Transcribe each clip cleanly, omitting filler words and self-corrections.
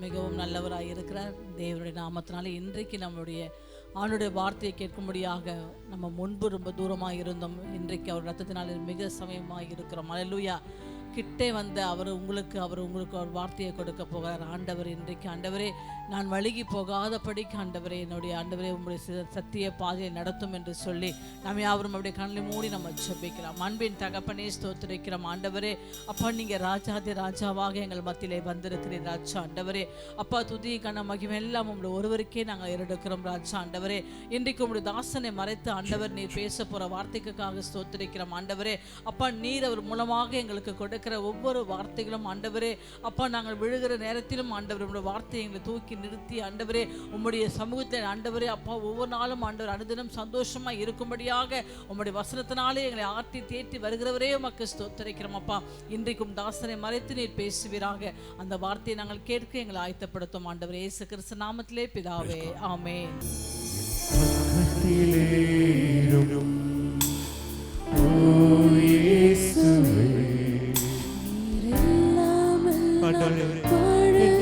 மிகவும் நல்லவராய் இருக்கிறார். தேவனுடைய நாமத்தினால இன்றைக்கு நம்மளுடைய ஆண்டுடைய வார்த்தையை கேட்கும்படியாக நம்ம முன்பு ரொம்ப தூரமாக இருந்தோம். இன்றைக்கு அவர் ரத்தத்தினால் மிக சமயமாக இருக்கிறோம். அல்லேலூயா. கிட்டே வந்து அவர் உங்களுக்கு ஒரு வார்த்தையை கொடுக்க போகிறார். ஆண்டவர் இன்றைக்கு, ஆண்டவரே நான் வழுகி போகாதபடிக்கு ஆண்டவரே, என்னுடைய ஆண்டவரே உங்களுடைய சத்திய பாதையை நடத்தும் என்று சொல்லி நம்ம யாவரும் அப்படியே கண்ணில் மூடி நம்ம ஜெபிக்கலாம். அன்பின் தகப்பனே ஸ்தோத்திரிக்கிறோம். ஆண்டவரே அப்பா, நீங்கள் ராஜாதி ராஜாவாக எங்கள் மத்தியிலே வந்திருக்கிறீர் ராஜா. ஆண்டவரே அப்பா, துதி கன மகிமை எல்லாம் உங்களுடைய ஒருவருக்கே நாங்கள் ஏறெடுக்கிறோம் ராஜா. ஆண்டவரே இன்றைக்கு உங்களுடைய தாசனை மறைத்து ஆண்டவர் நீர் பேச போகிற வார்த்தைக்காக ஸ்தோத்திரிக்கிறோம். ஆண்டவரே அப்பா, நீர் அவர் மூலமாக எங்களுக்கு கொடுக்கிற ஒவ்வொரு வார்த்தைகளும் ஆண்டவரே அப்பா, நாங்கள் விழுகிற நேரத்திலும் ஆண்டவர் உங்களுடைய வார்த்தையை எங்களை தூக்கி நிறுத்தி ஆண்டவரே உம்முடைய சமூகத்தில் ஆண்டவரே அப்பா ஒவ்வொரு நாளும் ஆண்டவர் அனுதினம் சந்தோஷமா இருக்கும்படியாக உம்முடைய வசனத்தினாலே எங்களை ஆற்றி தேற்றி வருகிறவரே உமக்கு ஸ்தோத்திரிக்கிறோம். அப்பா, இன்றைக்கும் தாசனை மறைத்து நீர் பேசுவீராக. அந்த வார்த்தையை நாங்கள் கேட்க எங்களை ஆயத்தப்படுத்தும் ஆண்டவர் இயேசு கிறிஸ்து நாமத்திலே பிதாவே, ஆமென்.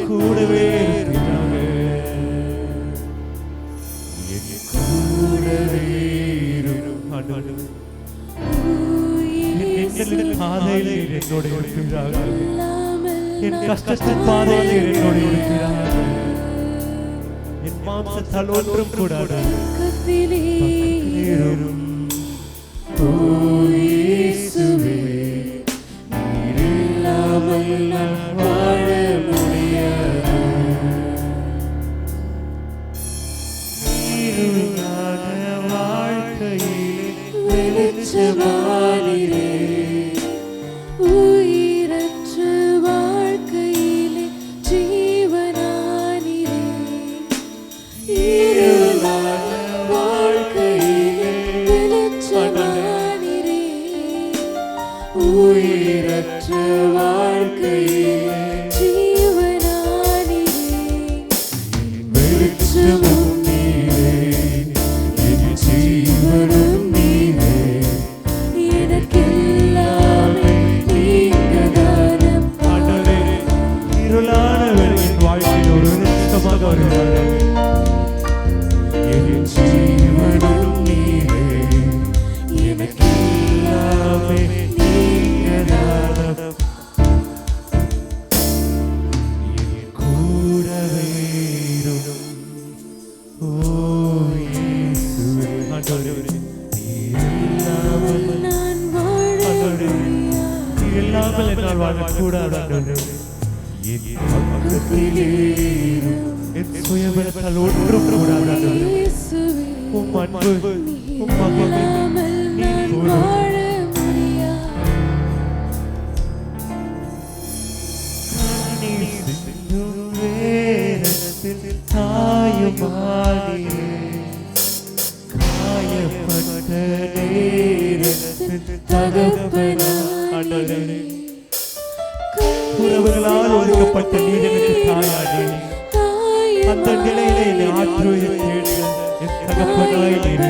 கூடவே பாதையில் என்னோடு இருக்கிறார்கள். என் கஷ்டத்தின் பாதையில் என்னோடு இருக்கிறார்கள். என் மாம்சத்தால் ஒன்றும் கூடாது. உறவுகளால் ஒதுக்கப்பட்ட நீர் எனக்கு தாயாடி அந்த நிலையிலே என்னை ஆற்றுவதை தேடி என் தகப்பனாய் நீர்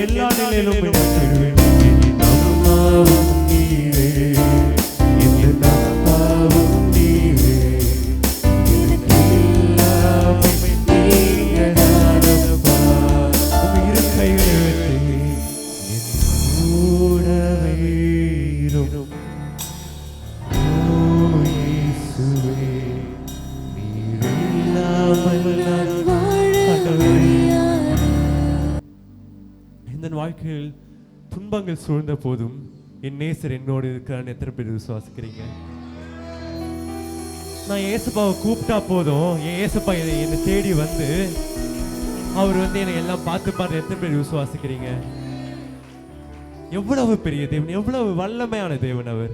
எல்லா நிலையிலும் வாழ்க்கையில் துன்பங்கள் சூழ்ந்த போதும் என் நேசர் என்னோடு இருக்கிறான்னு எத்தனை பேர் விசுவாசிக்கிறீங்க? நான் ஏசப்பாவை கூப்பிட்டா போதும், என் ஏசப்பா என்னை தேடி வந்து அவர் வந்து என்னை எல்லாம் பார்த்து எத்தனை பேர் விசுவாசிக்கிறீங்க? எவ்வளவு பெரிய தேவன், எவ்வளவு வல்லமையான தேவன் அவர்.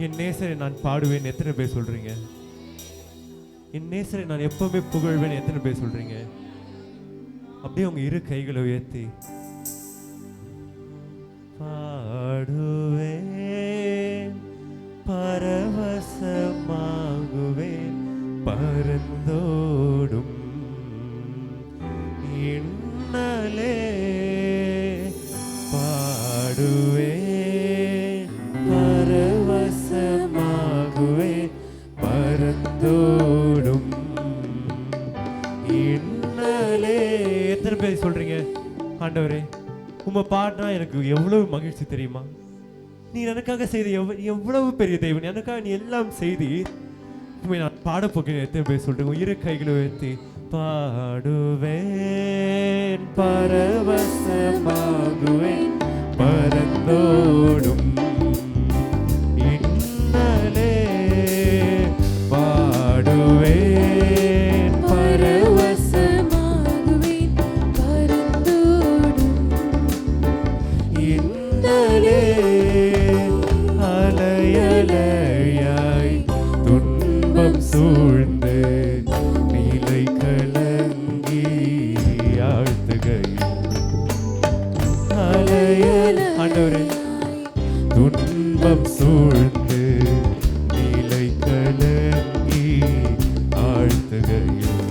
என் நேசரை நான் பாடுவேன் எத்தனை பேர் சொல்றீங்க? என் நேசரை நான் எப்பவுமே புகழ்வேன் எத்தனை பேர் சொல்றீங்க? அப்படியே உங்க இரு கைகளை உயர்த்தி பாடுவேன், பரவசமாகுவேன், பரந்தோடும் இன்னலே பாடுவேன், பரவசமாகுவேன், பரந்தோடும் இன்னலே. எத்தனை பேர் சொல்றீங்க ஆண்டவரே உம்மை பாடினா எனக்கு எவ்வளவு மகிழ்ச்சி தெரியுமா? நீ எனக்காக செய்த எவ்வளவு பெரிய தேவன், எனக்காக நீ எல்லாம் செய்தி. உண்மை நான் பாட போகிறேன். எத்தனை பேர் சொல்றீங்க? இரு கைகளை உயர்த்தி பாடுவேன், பரவசமாகுவேன், பரந்தோடும் இன்னலே பாடுவேன், பரவசமாகுவேன், பரந்தோடும் இன்னலே. அலையலையாய் துன்பம் சூழ்ந்து நிலை கலங்கி ஆழ்த்துகையில் ஆண்டவரே துன்பம் சூழ்ந்து நிலை கலங்கி ஆழ்த்துகையில்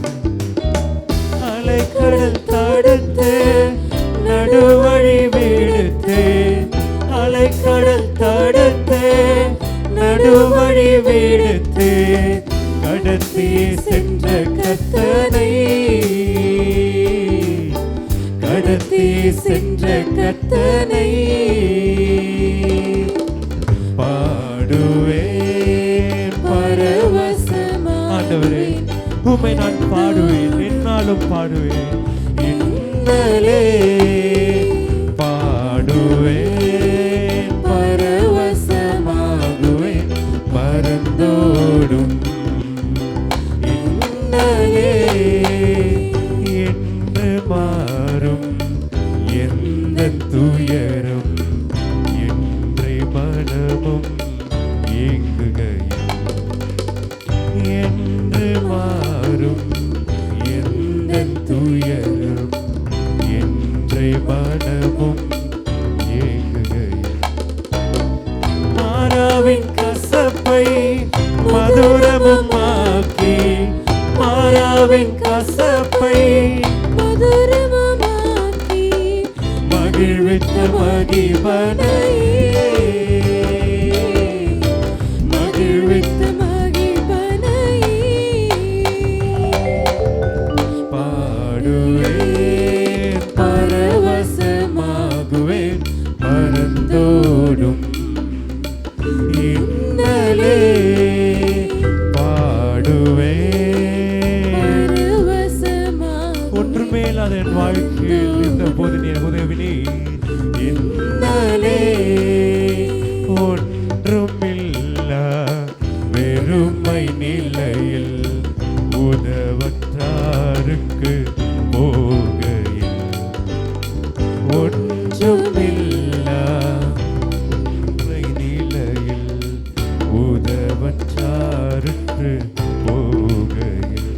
அலைக்கடல் தடுத்து நடுவழி விடுத்து, அலைக்கடல் தடுத்து நடுவழி விடுத்து கடத்தி சென்ற கர்த்தனை, கடத்தி சென்ற கர்த்தனை பாடுவேன், பரவசமாகவே உம்மை நான் பாடுவேன், என்னாலும் பாடுவேன், இன்னலே பாடுவேன், பரவசமாகுவேன், பரந்தோடும் இன்னலே. என்று மாறும் எந்த துயரும் என்றே மனமும் ஏங்குகையில், என்று மாறும் எந்த துயரும் என்றே மனமும் ஏங்குகையில், மாறாவின் கசப்பை மதுரமும் ஆக்கி, மாறாவின் கசப்பை மதுரமும் ஆக்கி மகிழ்வித்த மகிழ்வனை, மகிழ்வித்த மகிழ்வனை பாடுவேன், பரவசமாகுவேன், பரந்தோடும் இன்னலே பாடுவேன். ஒன்றுமே இல்லாத என் வாழ்க்கையில் இருந்த போது நீ உதவினே, இன்னலே ஒன்றுமில்லா வெறுமை நிலையில் உதவற்றாருக்கு போகையில், ஒன்றுமில்லா நிலையில் உதவற்றாருக்கு போகையில்,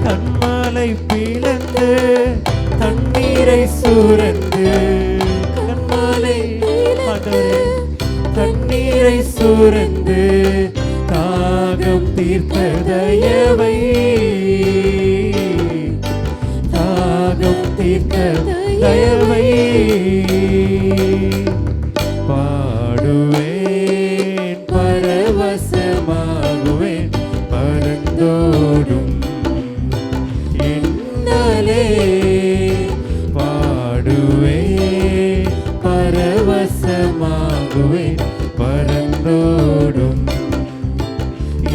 கண்மாலை பிளந்து தண்ணீரை சுரந்து, கண்மாலை தண்ணீரை சுரந்து தாகம் தீர்த்த தயவை, தாகம் தீர்த்த தயவை பாடுவேன், பரவசமாகுவேன், பரந்தோடும் இன்னலே பாடுவேன், பரவசமாகுவேன், பரந்தோடும்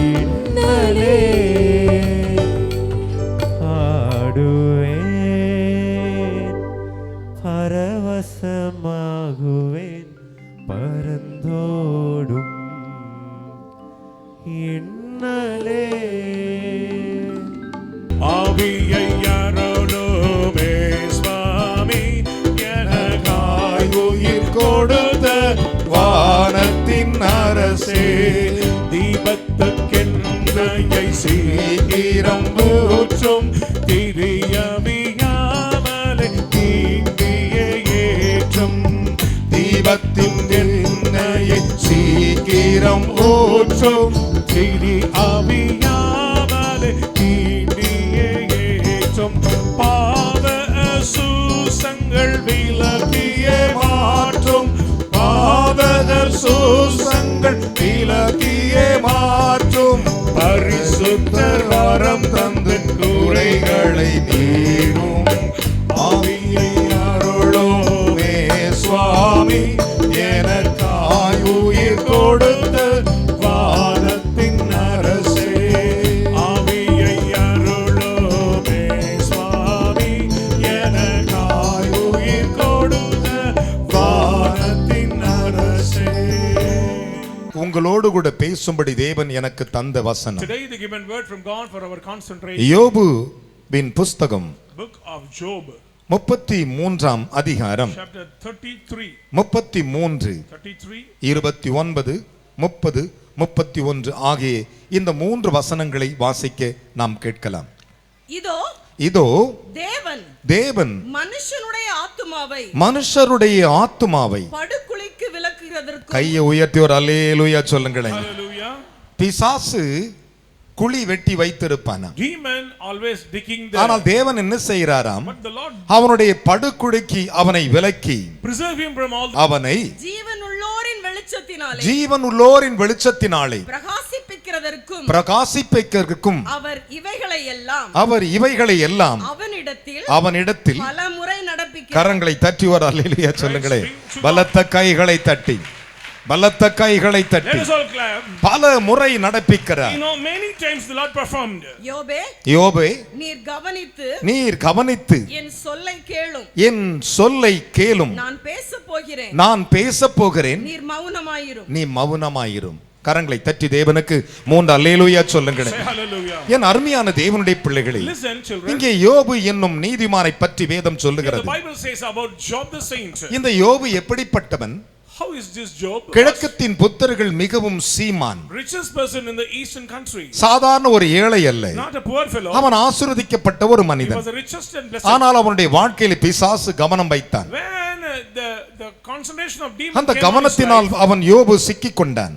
இன்னலே பாடுவேன், பரவசமாகுவேன், பரந்தோடும் ஆவியை அருளுமே சுவாமி, எனக்காய் உயிர் கொடுத்த வானத்தின் அரசே, தீபத்துக்கெண்ணையை சீக்கிரம் ஊற்றும், திரியவியாமலே தீண்டியே ஏற்றும், தீபத்தின் எண்ணெயை சீக்கிரம் ஊற்றும், திரி அவியாமலே தீண்டியே ஏற்றும், பாவ சூசங்கள் விலக்கியே மாற்றும், பாவகர் சூசங்கள் விலக்கியே மாற்றும், பரிசுத்தர் வரம் தந்து குறைகளை நீரும், ஆவியை அருளுமே சுவாமி, எனக்காய் உயிர் கொடுத்த வானத்தின் அரசே, ஆவியை அருளுமே சுவாமி, எனக்காய் உயிர் கொடுத்த வானத்தின் அரசே. உங்களோடு கூட பேசும்படி தேவன் எனக்கு தந்த வசனம். Today the given word from God for our concentration. யோபுவின் புஸ்தகம் Book of Job, 33 அதிகாரம் chapter 33, 33, 29, 30, 31 ஆகிய இந்த 3 வசனங்களை வாசிக்க நாம் கேட்கலாம். இதோ இதோ தேவன் மனுஷருடைய ஆத்துமாவை படுகுழிக்கு விலக்குகிறதற்கு, கையை உயர்த்தி ஒரு அல்லேலூயா சொல்லுங்களேன். hallelujah. பிசாசு குழி வெட்டி வைத்திருப்பானா, Demon always digging ஆனால் there, தேவன் என்ன செய்கிறாராம், but the Lord அவனுடைய படுகுழிக்கு அவனை விலக்கி preserve him from all அவனை ஜீவனுள்ளோரின் வெளிச்சத்தினாலே பிரகாசிப்பிக்கிறதற்கும் அவர் இவைகளை எல்லாம் அவனிடத்தில் கரங்களை தட்டி ஒரு அல்லேலூயா சொல்லுங்களேன். பலத்த கைகளை தட்டி Let us all clap. பல முறை நடப்பிக்கிறார். Many times the Lord performed. யோபே, நீர் கவனித்து என் சொல்லை கேளும், நான் பேசப் போகிறேன், நீ மௌனமாயிரும். கரங்களை தட்டி தேவனுக்கு 3 அல்லேலூயா சொல்லுங்கள். Say hallelujah. என் அருமையான தேவனுடைய பிள்ளைகளே, Listen, children. இங்கே யோபு என்னும் நீதிமானை பற்றி வேதம் The சொல்லுகிறது. Bible says about Job the saint. இந்த யோபு எப்படிப்பட்டவன்? How is this Job? கிழக்கத்தின் புத்தர்கள் மிகவும் சீமான், Richest person in the eastern country. சாதாரண ஒரு ஏழை அல்ல, Not a poor fellow. அவன் ஆசீர்வதிக்கப்பட்ட ஒரு He மனிதன். was the richest and blessed. ஆனால் அவனுடைய வாழ்க்கையில் பிசாசு கவனம் வைத்தான். When the concentration of demons அந்த came on his கவனத்தினால் life, அவன் யோபு சிக்கிக் கொண்டான்.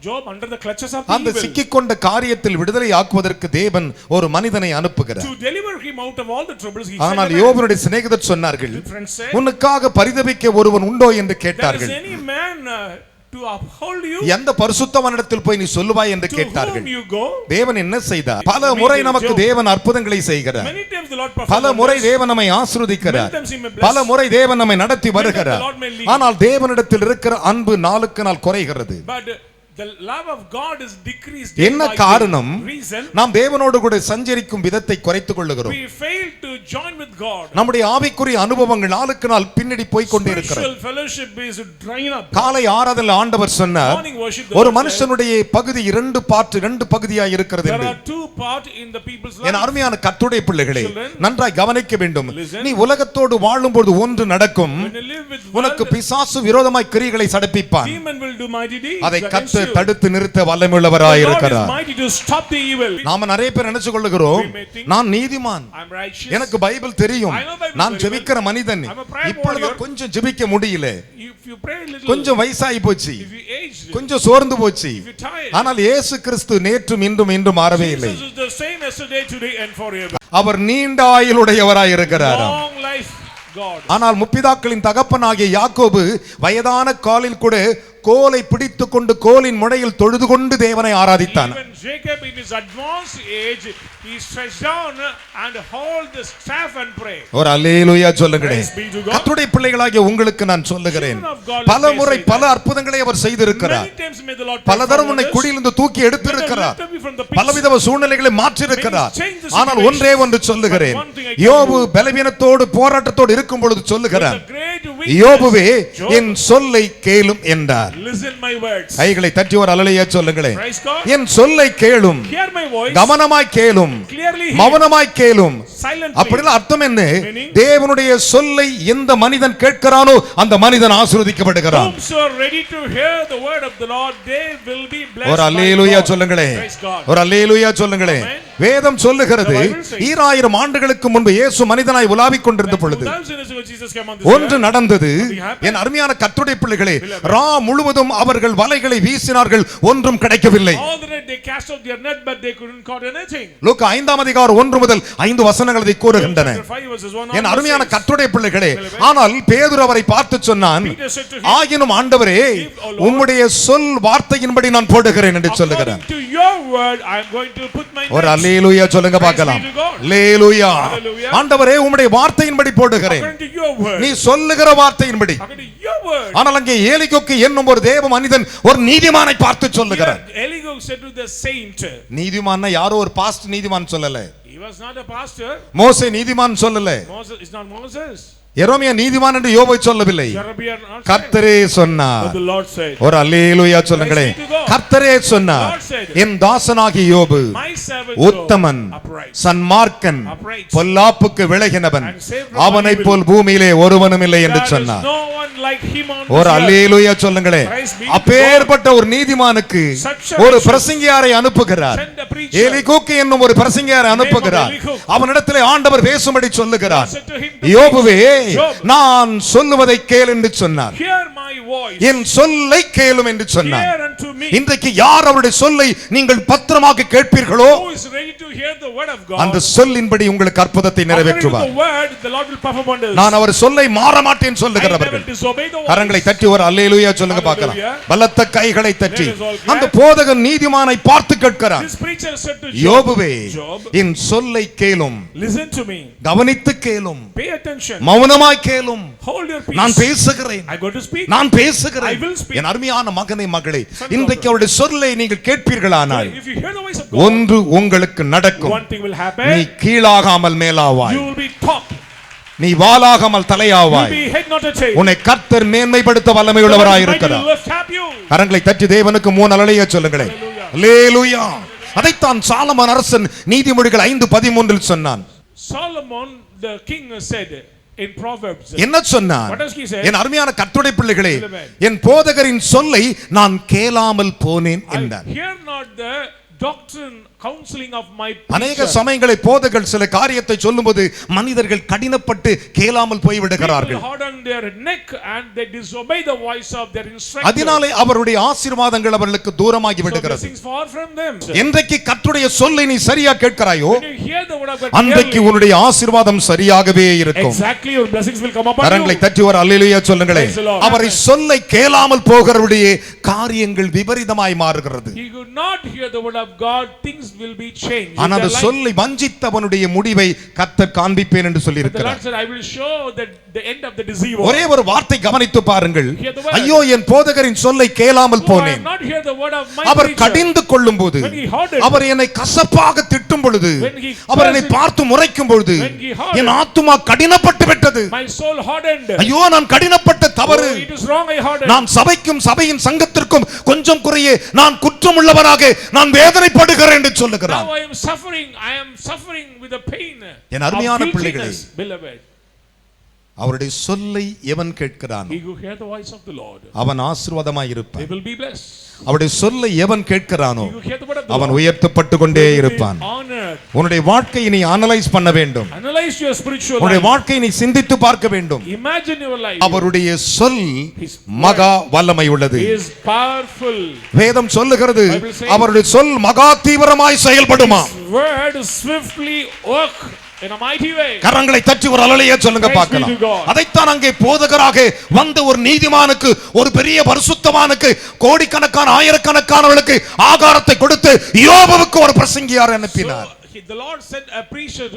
Job under the clutches of அந்த evil. சிக்கிக்கொண்ட காரியத்தில் விடுதலை ஆக்குவதற்கு தேவன் ஒரு மனிதனை அனுப்புகிறார். To deliver him out of all the troubles, he ஆனால் sent a man. யோபுடைய சிநேகிதர் சொன்னார்கள், Friends said, உனக்காக பரிதபிக்க ஒருவன் உண்டோ என்று there is கேட்டார்கள். any man to uphold you? எந்த பரிசுத்தவனிடத்தில் போய் நீ சொல்லுவாய் என்று To கேட்டார்கள். whom you go? தேவன் என்ன செய்தார்? பல முறை நமக்கு தேவன் அற்புதங்களை செய்கிறார். Many times the Lord பல performs முறை wonders. தேவன் நம்மை ஆசீர்வதிக்கிறார். Many times he may bless. பல முறை தேவன் நம்மை நடத்தி வருகிறார். the Lord may lead. ஆனால் தேவனிடத்தில் இருக்கிற அன்பு நாளுக்கு நாள் குறைகிறது. But the love of God is decreased. என்ன காரணம்? Reason? நாம் தேவனோடு கூட சஞ்சரிக்கும் விதத்தை குறைத்துக் கொள்ளுகிறோம். We fail to join with God. நம்முடைய ஆவிக்குரிய அனுபவங்கள் நாளுக்கு நாள் பின்னடி போய் கொண்டே இருக்கிறது. Spiritual fellowship is drying up. காலை ஆராதனையில் ஆண்டவர் சொன்னார், Morning worship, ஒரு மனுஷனுடைய பகுதி 2 பகுதியாய் இருக்கிறது There என்று. are 2 parts in the people's N life. அருமையான கர்த்தருடைய பிள்ளைகளே, Children, நன்றாய் கவனிக்க வேண்டும். listen. நீ உலகத்தோடு வாழும்போது ஒன்று நடக்கும், When you live with உனக்கு world, பிசாசு விரோதமாய் கிரியைகளை சடப்பிப்பான். demon will do mighty deeds அதை against கர்த்தர் you. தடுத்து நிறுத்த வல்லமையுள்ளவராய் The Lord is இருக்கிறார். mighty to stop the evil. நாம நிறைய பேர் நினைச்சு கொள்ளுகிறோம், We may think, நான் நீதிமான், I'm righteous. எனக்கு பைபிள் தெரியும், I know Bible நான் very ஜெபிக்கிற மனிதன், I'm a prayer இப்பொழுது warrior. கொஞ்சம் ஜெபிக்க முடியல, If you pray a little, கொஞ்சம் வயசாகி போச்சு, if you aged, கொஞ்சம் சோர்ந்து போச்சு. if you tired, ஆனால் இயேசு கிறிஸ்து நேற்றும் இன்றும் என்றும் மாறவே இல்லை. Jesus is the same yesterday, today and forever. அவர் நீண்ட ஆயுளுடையவராய் இருக்கிறாராம். Long life God. ஆனால் முற்பிதாக்களின் தகப்பனாகிய யாக்கோபு வயதான காலில் கூட கோலை பிடித்துக் கொண்டு கோலின் முனையில் தொழுது கொண்டு தேவனை ஆராதித்தான். Even Jacob in his advanced age, he stretched down and hold the staff and pray. ஒரு அல்லேலூயா சொல்லுங்களேன். Praise be to God. கர்த்தருடைய பிள்ளைகளாகிய உங்களுக்கு நான் சொல்லுகிறேன், பல முறை பல அற்புதங்களை அவர் செய்திருக்கிறார். Many times may the Lord பல தரம் உன்னை perform குடியிலிருந்து தூக்கி எடுத்திருக்கிறார். wonders. From the pits. பலவித சூழ்நிலைகளை மாற்றிருக்கிறார். May change the ஆனால் situation. ஒன்றே ஒன்று சொல்லுகிறேன், But one thing I tell யோபு you. பலவீனத்தோடு போராட்டத்தோடு இருக்கும் பொழுது சொல்லுகிறார், With the great யோபுவே Job, என் சொல்லை கேளும் என்றார். listen my words. கைகளை தட்டி ஒரு அல்லேலூயா சொல்லுங்களேன். Praise God. என் சொல்லை கேளும், Hear my voice. கவனமாய் கேளும், Clearly hear. மௌனமாய் கேளும். Silently. அப்படினா அர்த்தம் என்ன? Meaning? தேவனுடைய சொல்லை எந்த மனிதன் கேட்கிறானோ அந்த மனிதன் ஆசீர்வதிக்கப்படுகிறான். Those who are ready to hear the word of the Lord, they will be blessed. ஒரு அல்லேலூயா சொல்லுங்களேன். Praise God. ஒரு அல்லேலூயா சொல்லுங்களேன். Amen. வேதம் சொல்லுகிறது, The Bible says, 2000 ஆண்டுகளுக்கு முன்பு இயேசு மனிதனாய் உலாவிக் கொண்டிருந்த பொழுது 2000 years ago Jesus came on this ஒன்று earth. நடந்தது. Something happened. என் அருமையான கர்த்தருடைய பிள்ளைகளே, ரா முழுவதும் அவர்கள் வலைகளை வீசினார்கள், ஒன்றும் கிடைக்கவில்லை. All the night they cast out their net, but they couldn't caught anything. லூக்கா 5 அதிகாரம் 1 முதல் 5 வசனங்கள் இதை கூறுகின்றன. Chapter 5 verses 1 என் onwards அருமையான says, கர்த்தருடைய பிள்ளைகளே, ஆனால் பேதுரு அவரை பார்த்து சொன்னான், Peter said to him, ஆகினும் ஆண்டவரே, உம்முடைய சொல் வார்த்தையின்படி நான் போடுகிறேன் என்று சொல்லுகிறான். according to your word, I am going to put my ஒரு nets. அல்லேலூயா சொல்லுங்க பார்க்கலாம். அல்லேலூயா. Hallelujah. ஆண்டவரே, உம்முடைய வார்த்தையின்படி போடுகிறேன். According to your word. நீ சொல்லுகிற வார்த்தையின்படி. According to your word. ஆனால் அங்கே ஏலிகோக்கு என்னும் ஒரு தேவ மனிதன் ஒரு நீதிமானை பார்த்து சொல்லுகிறார். Here, Elihu said to the saint, நீதிமான்னா யாரோ ஒரு பாஸ்ட் நீதிமான் சொல்லல. he was not a pastor. மோசே நீதிமான் சொல்லல. Moses is not Moses. எரேமியா நீதிமான் என்று யோபு சொல்லவில்லை. Jeremiah not said. கர்த்தரே சொன்னார். But the Lord said, ஒரு அல்லேலூயா சொல்லுங்களேன். Praise be to God. கர்த்தரே சொன்னார், Lord said, என் தாசனாகிய யோபு my servant Uthaman, Job, upright, சன்மார்க்கன், upright, பொல்லாப்புக்கு விலகினவன், and saved from அவனைப் evil. போல் பூமியிலே ஒருவனும் இல்லை என்று There is சொன்னார். no one like him on ஒரு this earth. அல்லேலூயா சொல்லுங்களேன். Praise be to அப்பேற்பட்ட ஒரு நீதிமானுக்கு Such a ஒரு righteous பிரசங்கியாரை அனுப்புகிறார். Send a preacher. ஏலிகூக்கு என்னும் ஒரு பிரசங்கியாரை அனுப்புகிறார். Elihu. அவனிடத்திலே ஆண்டவர் பேசும்படி சொல்லுகிறார். God said to him to யோபுவே, Job, நான் சொல்லுவதை கேள் என்று சொன்னார். hear my voice. என் சொல்லை கேளும் என்று சொன்னார். Hear unto me. இன்றைக்கு யார் அவருடைய சொல்லை நீங்கள் பத்திரமாக கேட்பீர்களோ Who is ready to hear the word of God? அந்த சொல்லின்படி உங்களுக்கு அற்புதத்தை According to நிறைவேற்றுவார். the word, the Lord will perform wonders. நான் அவர் சொல்லை மாற மாட்டேன் I சொல்லுகிறவர்கள் never disobey the கரங்களை voice. தட்டி ஒரு அல்லேலூயா சொல்லுங்க பார்க்கலாம். Hallelujah. பலத்த கைகளை தட்டி Let us all clap. அந்த போதகன் நீதிமானை பார்த்து கேட்கிறான். This preacher said to Job, யோபுவே, Job, என் சொல்லை கேளும், listen to me. கவனித்து கேளும், Pay attention. மௌனமாய் கேளும். Hold your peace. நான் பேசுகிறேன், I'm going to speak. நான் பேசுகிறேன். I will speak. என் அருமையான மகனே மகளே, Son இன்றைக்கு அவருடைய சொல்லை நீங்கள் கேட்பீர்களானால் If you hear the voice of God, ஒன்று உங்களுக்கு நடக்கும். one thing will நீ happen. கீழாகாமல் மேலாவாய், You will be top. நீ வாலாகாமல் You will தலையாவாய். be head, not a tail. உன்னை கர்த்தர் மேன்மைப்படுத்த வல்லமை The Lord உள்ளவராய் is mighty to இருக்கிறார். lift up you. கரங்களை தட்டி தேவனுக்கு 3 அல்லேலூயா சொல்லுங்களேன். அல்லேலூயா. அதைத்தான் சாலமோன் அரசன் நீதிமொழிகள் 5:13 சொன்னான். Solomon, the king, said in Proverbs. என்ன சொன்னான்? What does he say? என் அருமையான கர்த்தருடைய பிள்ளைகளே, Amen. என் போதகரின் சொல்லை நான் கேளாமல் போனேன் I என்றார். hear not the doctrine, counseling of my அநேக preacher. சமயங்களை போதகர்கள் சில காரியத்தை சொல்லும்போது மனிதர்கள் கடினப்பட்டு கேளாமல் போய் People விடுகிறார்கள். harden their neck and they disobey the voice of their instructor. அதனாலே அவருடைய ஆசீர்வாதங்கள் அவர்களுக்கு தூரமாகி So விடுகிறது. blessings far from them. என்றைக்கு கர்த்தருடைய சொல்லை நீ சரியா கேட்கிறாயோ When you hear the word of God அன்றைக்கு clearly, உன்னுடைய ஆசீர்வாதம் சரியாகவே இருக்கும். exactly your blessings will come upon கரங்களை you. தட்டி ஒரு அல்லேலூயா சொல்லுங்களேன். Praise the Lord. அவரை சொல்லை கேளாமல் போகிறவருடைய காரியங்கள் விபரீதமாய் மாறுகிறது. He could not hear the word of God, things will be changed. in ஆனால் their அந்த life. சொல்லை வஞ்சித்தவனுடைய முடிவை கர்த்தர் காண்பிப்பேன் என்று சொல்லி The Lord இருக்கிறார். said, I will show that the end of the deceiver. ஒரே ஒரு வார்த்தை கவனித்து பாருங்கள். Hear the word. ஐயோ, என் போதகரின் சொல்லை கேளாமல் Who I போனேன். have not hear the word of my our preacher. கடிந்து கொள்ளும் போது, When he hardened, அவர் என்னை கசப்பாக திட்டும் பொழுது, When he அவர் என்னை cursed, பார்த்து முறைக்கும் பொழுது when he hardened, என் ஆத்துமா கடினப்பட்டு விட்டது. my soul hardened. ஐயோ, நான் கடினப்பட்ட தவறு. Oh, it is wrong, I hardened. நான் சபைக்கும் சபையின் சங்கத்திற்கும் கொஞ்சம் குறையே நான் குற்றமுள்ளவராக நான் வேதனைப்படுகிறேன் என்று சொல்லுகிறார். Now I am suffering with the pain என் அருமையான of பிள்ளைகளே, guiltiness, beloved. அவருடைய சொல்லை எவன் கேட்கிறான் He who hear the voice of the Lord, அவன் ஆசீர்வாதமாய் they இருப்பான். will be blessed. அவருடைய சொல்லை எவன் கேட்கிறானோ He who hear the word of the அவன் Lord, உயர்த்தப்பட்டு கொண்டே they will be இருப்பான். honored. உன்னுடைய வாழ்க்கையை நீ அனலைஸ் பண்ண வேண்டும். Analyze your spiritual உன்னுடைய life. வாழ்க்கையை நீ சிந்தித்து பார்க்க வேண்டும். Imagine your life. அவருடைய சொல் His மகா வல்லமை உள்ளது. He is powerful. வேதம் சொல்லுகிறது, Bible says, அவருடைய சொல் மகா தீவிரமாய் செயல்படுமா. His word swiftly work in a mighty way. கரங்களை தட்டி ஒரு அல்லேலூயா சொல்லுங்க Praise பார்க்கலாம். be to God. அதைத்தான் அங்கே போதகராக வந்த ஒரு நீதிமானுக்கு, ஒரு பெரிய பரிசுத்தவானுக்கு, கோடிக்கணக்கான ஆயிரக்கணக்கானவர்களுக்கு ஆகாரத்தை கொடுத்து யோபுவுக்கு ஒரு பிரசங்கியார் அனுப்பினார். So, the Lord sent a preacher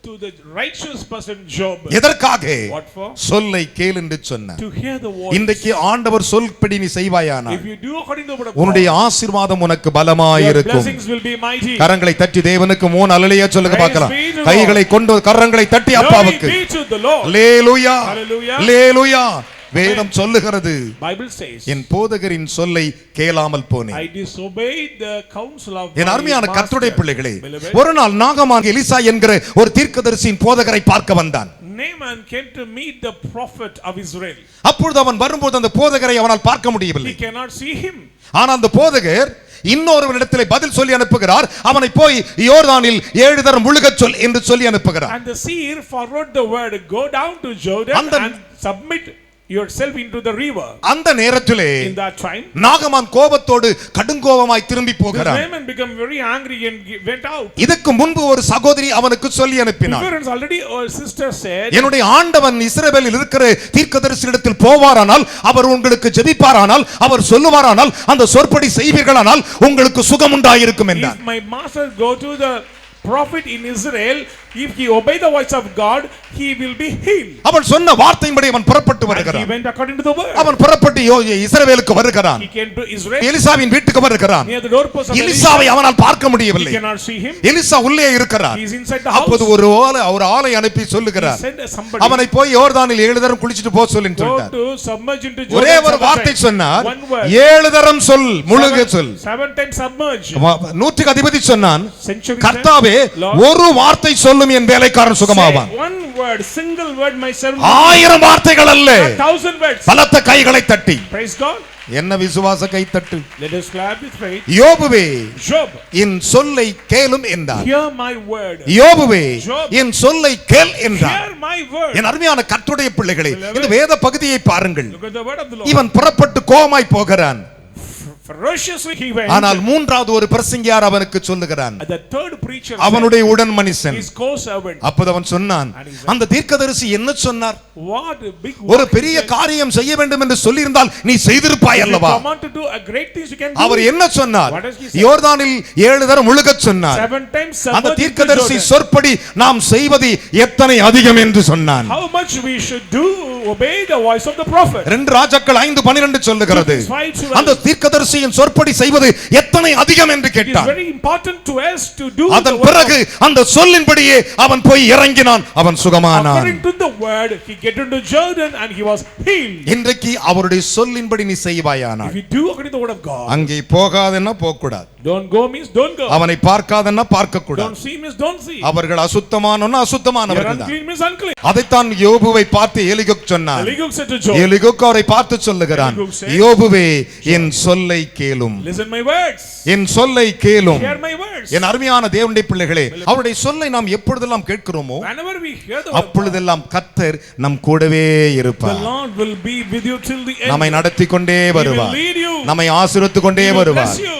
to the righteous person Job. எதற்காக? What for? சொல்லை கேள் என்று சொன்னார். To hear the voice. இன்றைக்கு ஆண்டவர் சொல்படி நீ செய்வாயானால் If you do according to the word of உன்னுடைய God, ஆசீர்வாதம் உனக்கு பலமாய் your இருக்கும். blessings will be mighty. கரங்களை தட்டி தேவனுக்கு 3 அல்லேலூயா சொல்லுங்க Praise பார்க்கலாம். be to God. கைகளை கொண்டு கரங்களை தட்டி Glory அப்பாவுக்கு be to the Lord. Hallelujah, Hallelujah. அல்லேலூயா. வேதம் சொல்லுகிறது, Bible says, என் போதகரின் சொல்லை கேளாமல் போனேன். I disobeyed the counsel of N my அருமையான கர்த்தருடைய master. பிள்ளைகளே, Beloved, ஒரு நாள் நாகமான் எலிசா என்கிற ஒரு தீர்க்கதரிசியின் போதகரை பார்க்க வந்தான். Naaman came to meet the prophet of Israel. அப்பொழுது அவன் வரும்போது அந்த போதகரை அவனால் பார்க்க முடியவில்லை. He cannot see him. ஆனால் அந்த போதகர் இன்னொருவனிடத்தில் பதில் சொல்லி அனுப்புகிறார். அவனை போய் யோர்தானில் 7 தரம் முழுகச் சொல் என்று சொல்லி அனுப்புகிறார். And the seer forward the word, go down to Jordan and submit yourself into the river. அந்த நேரத்திலே In that time, நாகமான் கோபத்தோடு கடுங்கோபமாய் திரும்பி போகிறான். Naaman became very angry and went out. இதற்கு முன்பு ஒரு சகோதரி அவனுக்கு சொல்லி அனுப்பினார். Parents already, our sister said, என்னுடைய ஆண்டவன் இஸ்ரவேலில் இருக்கிற தீர்க்கதரிசியிடத்தில் போவாரானால், அவர் உங்களுக்கு ஜெபிப்பாரானால், அவர் சொல்லுவாரானால், அந்த சொற்படி செய்வீர்களானால் உங்களுக்கு சுகம் உண்டாயிருக்கும் என்றார். if my master go to the prophet in Israel, if he obey the voice of God, he will be healed. அவன் சொன்ன வார்த்தையின்படி அவன் புறப்பட்டு And he வருகிறான். went according to the word. அவன் புறப்பட்டு இஸ்ரவேலுக்கு வருகிறான். He came to Israel. எலிசாவின் வீட்டுக்கு வருகிறான். Near the doorpost of எலிசாவை Elisha, அவனால் பார்க்க he முடியவில்லை. cannot see him. எலிசா உள்ளே இருக்கிறார். He is inside the house. அப்போது ஒரு ஆளை அனுப்பி He சொல்லுகிறார், sent somebody, அவனை போய் யோர்தானில் 7 தரம் குளிச்சிட்டு போ சொல்லிட்டு go சொல்லிட்டார். to submerge into ஒரே Jordan ஒரு 7 வார்த்தை times. சொன்னார், One word. 7 தரம் சொல், முழுக சொல். 7 times submerge. நூற்றுக்கு அதிபதி சொன்னான், Century கர்த்தாவே Lord, ஒரு வார்த்தை சொல்லும் என் வேலைக்காரன் சுகமாவான். say one word, single word, my servant. 1000 வார்த்தைகள் அல்ல, 1000 words. பலத்த கைகளை தட்டி. Praise God. என்ன விசுவாச கை தட்டு. Let us clap with faith. யோபுவே Job, என் சொல்லை கேளும் என்றார். hear my word. யோபுவே Job, என் சொல்லை கேள் என்றார். hear my word. என் அருமையான கர்த்தருடைய பிள்ளைகளே, இந்த வேத பகுதியை பாருங்கள். Look at the word of the Lord. இவன் புறப்பட்டு கோமாய் போகிறான். Ferociously he went. ஆனால் மூன்றாவது ஒரு பிரசங்கியார் அவனுக்கு சொல்லுகிறான், And the third preacher அவனுடைய உடன் மனுஷன். his co-servant. அப்போது அவன் சொன்னான், அந்த தீர்க்கதரிசி என்ன சொன்னார்? What a big ஒரு word பெரிய he said. காரியம் செய்ய வேண்டும் என்று சொல்லியிருந்தால் நீ செய்திருப்பாய் If you அல்லவா? come on to do a great things, you can do. அவர் என்ன சொன்னார்? What does he say? யோர்தானில் 7 தரம் முழுகச் சொன்னார். 7 times அந்த submerge into தீர்க்கதரிசி Jordan. சொற்படி நாம் செய்வது எத்தனை அதிகம் என்று சொன்னான். How much we should do, obey the voice of the prophet. 2 ராஜாக்கள் 5:12 சொல்லுகிறது, அந்த தீர்க்கதரிசியின் சொற்படி செய்வது எத்தனை அதிகம் என்று It is கேட்டான். very important to us to do அதன் the word பிறகு அந்த சொல்லின்படியே அவன் போய் இறங்கினான், அவன் சுகமானான். according to the word. He get into Jordan and he was healed. இன்றைக்கு அவருடைய சொல்லின்படி நீ செய்வாயானால், If you do according to the word of God, அங்கே போகாதன்னா போக கூடாது, don't go means don't go. அவனை பார்க்காதன்னா பார்க்க Don't கூடாது. see means don't see. அவர்கள் அசுத்தமானவனா You're அசுத்தமானவர்கள் தான். unclean means unclean. அதைத்தான் யோபுவை பார்த்து எலிகுக் சொன்னான். Elihu said to Job, எலிகுக் அவரை பார்த்து சொல்லுகிறான், எலிகுக் said, யோபுவே என் சொல்லை கேளும், listen my words. என் சொல்லை கேளும். Hear my words. என் அருமையான தேவனுடைய பிள்ளைகளே, அவருடைய சொல்லை நாம் எப்பொழுதெல்லாம் கேட்கிறோமோ Whenever we hear the word of God, அப்பொழுதெல்லாம் கர்த்தர் நம் கூடவே the இருப்பார். Lord will be with you till the end. நம்மை நடத்தி கொண்டே He will வருவார், lead you. நம்மை ஆசீர்வதித்துக் கொண்டே He will வருவார். bless you.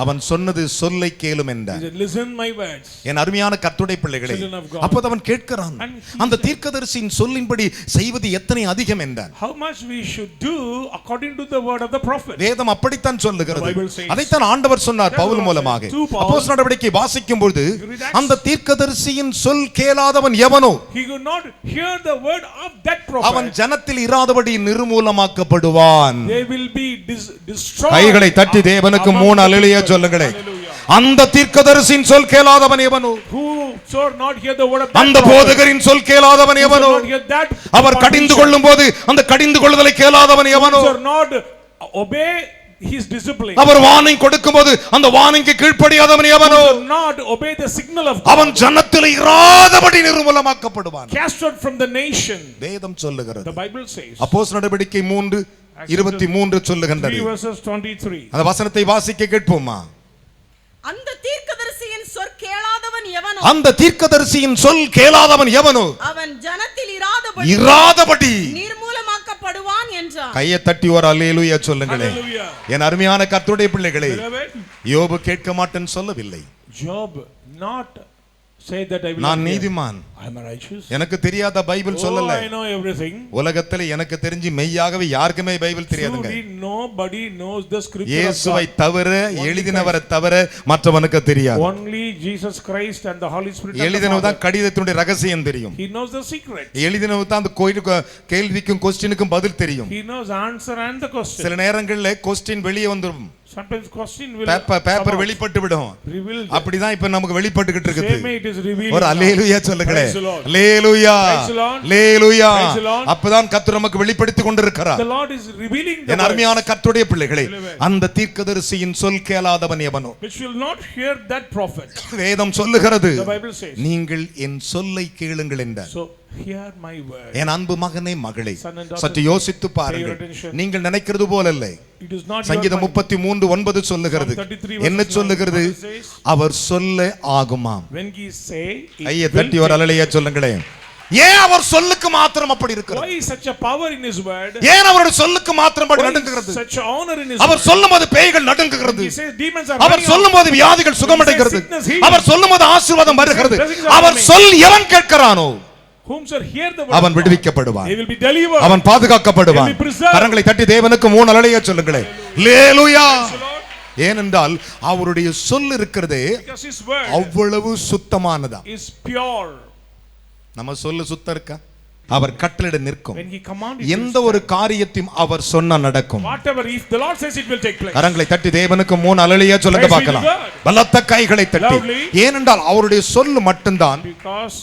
அவன் சொன்னது சொல்லை கேளும் He என்றார். said, listen my words. என் அருமையான கர்த்தருடைய பிள்ளைகளே, Children of God. அப்போது அவன் கேட்கிறான், And he அந்த said, தீர்க்கதரிசியின் சொல்லின்படி செய்வது எத்தனை அதிகம் என்றான். how much we should do according to the word of the prophet. வேதம் அப்படித்தான் சொல்லுகிறது. The Bible says. அதைத்தான் ஆண்டவர் சொன்னார் That's பவுல் what மூலமாக. says. Through Paul. அப்போஸ்தலர் நடவடிக்கை வாசிக்கும் பொழுது, You read Acts. அந்த தீர்க்கதரிசியின் சொல் கேளாதவன் எவனோ He could not hear the word of that அவன் prophet. ஜனத்தில் இராதபடி நிர்மூலமாக்கப்படுவான். They will be destroyed. கைகளை தட்டி தேவனுக்கு 3 அல்லேலூயா சொல்லுங்களேன். அந்த தீர்க்கதரிசியின் சொல் கேளாதவன் எவனோ, Who shall not hear the word of that அந்த prophet? போதகரின் சொல் கேளாதவன் Who எவனோ, shall not hear that அவர் கடிந்து foundation? கொள்ளும் போது அந்த கடிந்து கொள்ளுதலை கேளாதவன் எவனோ, Who shall not obey his discipline? அவர் வார்னிங் கொடுக்கும்போது அந்த வார்னிங்க்கு கீழ்ப்படியாதவன் எவனோ, Who shall not obey the signal of அவன் God? ஜனத்தில் இராதபடி நிர்மூலமாக்கப்படுவான். Cast out from the nation. வேதம் சொல்லுகிறது. The Bible says. அப்போஸ்தலர் நடவடிக்கை 3:23 சொல்லுகின்றது. 3 verses 23. அந்த வசனத்தை வாசிக்க கேட்போமா? அந்த தீர்க்கதரிசியின் சொற் கேளாதவன் எவனோ அந்த தீர்க்கதரிசியின் சொல் கேளாதவன் எவனோ அவன் ஜனத்தில் இராதபடி நிர்மூலமாக்கப்படுவான் என்றான். கையை தட்டி ஒரு அல்லேலூயா சொல்லுங்களேன். Hallelujah. என் அருமையான கர்த்தருடைய பிள்ளைகளே, Beloved, யோபு கேட்க மாட்டேன்னு சொல்லவில்லை. Job not say that I will நான் not hear. நீதிமான், I am righteous. எனக்கு தெரியாத பைபிள் Oh, சொல்லல. I know everything. உலகத்துல எனக்கு தெரிஞ்சு மெய்யாகவே யாருக்குமே பைபிள் தெரியாதுங்க. Truly nobody knows the scripture of இயேசுவை God. தவிர, எழுதினவரை தவிர மற்றவனுக்கு தெரியாது. Only Jesus Christ and the Holy Spirit. எழுதினவு தான் கடிதத்தினுடைய ரகசியம் தெரியும். He knows the secret. எழுதினவு தான் அந்த கேள்விக்கும் கொஸ்டினுக்கும் பதில் தெரியும். He knows answer and the question. சில நேரங்கள்ல கொஸ்டின் வெளியே வந்துரும், Sometimes question will பேப்பர் வெளிப்பட்டு விடும். revealed. அப்படிதான் இப்ப நமக்கு வெளிப்பட்டுக்கிட்டு இருக்குது. Same it is revealed. ஒரு அல்லேலூயா சொல்லுங்களே. Praise the Lord. Hallelujah. Praise the Lord. Hallelujah. Praise the Lord. அப்பதான் கர்த்தர் நமக்கு வெளிப்படுத்தி கொண்டிருக்கிறார். The Lord is revealing the என் அருமையான கர்த்தருடைய பிள்ளைகளே, Amen. அந்த தீர்க்கதரிசியின் சொல் கேளாதவன் எவனோ? which will not hear that prophet. வேதம் சொல்லுகிறது, The Bible says. நீங்கள் என் சொல்லை கேளுங்கள் என்றார். So hear my word. என் அன்பு மகனே மகளே, Son and daughter, சற்று யோசித்து pay பாருங்கள். your attention. நீங்கள் நினைக்கிறது போல இல்லை. It is not your சங்கீதம் mind. 33:9 சொல்லுகிறது. Psalm 33 என்ன verses சொல்லுகிறது? 9 says, அவர் சொல்ல ஆகுமாம். when he say it ஐய will தட்டி ஒரு அல்லேலூயா சொல்லுங்களேன். ஏன் அவர் சொல்லுக்கு மாத்திரம் அப்படி take. இருக்கிறது? Why is such a power in his word? ஏன் அவருடைய சொல்லுக்கு மாத்திரம் அப்படி Why is நடுங்குகிறது? such honor in his our word? சொல்லும்போது பேய்கள் நடுங்குகிறது. He says demons are our running out. சொல்லும்போது வியாதிகள் சுகமடைகிறது. He says sickness healed. அவர் சொல்லும்போது ஆசீர்வாதம் வருகிறது. blessings are our coming. சொல் எவன் கேட்கிறானோ Whom shall hear the word அவன் of God, விடுவிக்கப்படுவான். they will be delivered. அவன் பாதுகாக்கப்படுவான். He'll be preserved. கரங்களை தட்டி தேவனுக்கு 3 அல்லேலூயா சொல்லுங்களேன். அல்லேலூயா. Praise the Lord. ஏனென்றால் அவருடைய சொல் இருக்கிறதே Because his word அவ்வளவு சுத்தமானதா. is pure. நம்ம சொல்லு சுத்தம் இருக்கா? அவர் கட்டளையிட நிற்கும். When he commanded, எந்த ஒரு காரியத்தையும் அவர் சொன்னா நடக்கும். whatever if the Lord says it will take place. கரங்களை தட்டி தேவனுக்கு 3 அல்லேலூயா சொல்லுங்க Praise be to பார்க்கலாம். God. பலத்த கைகளை தட்டி. Loudly. ஏனென்றால் அவருடைய சொல் மட்டும்தான் Because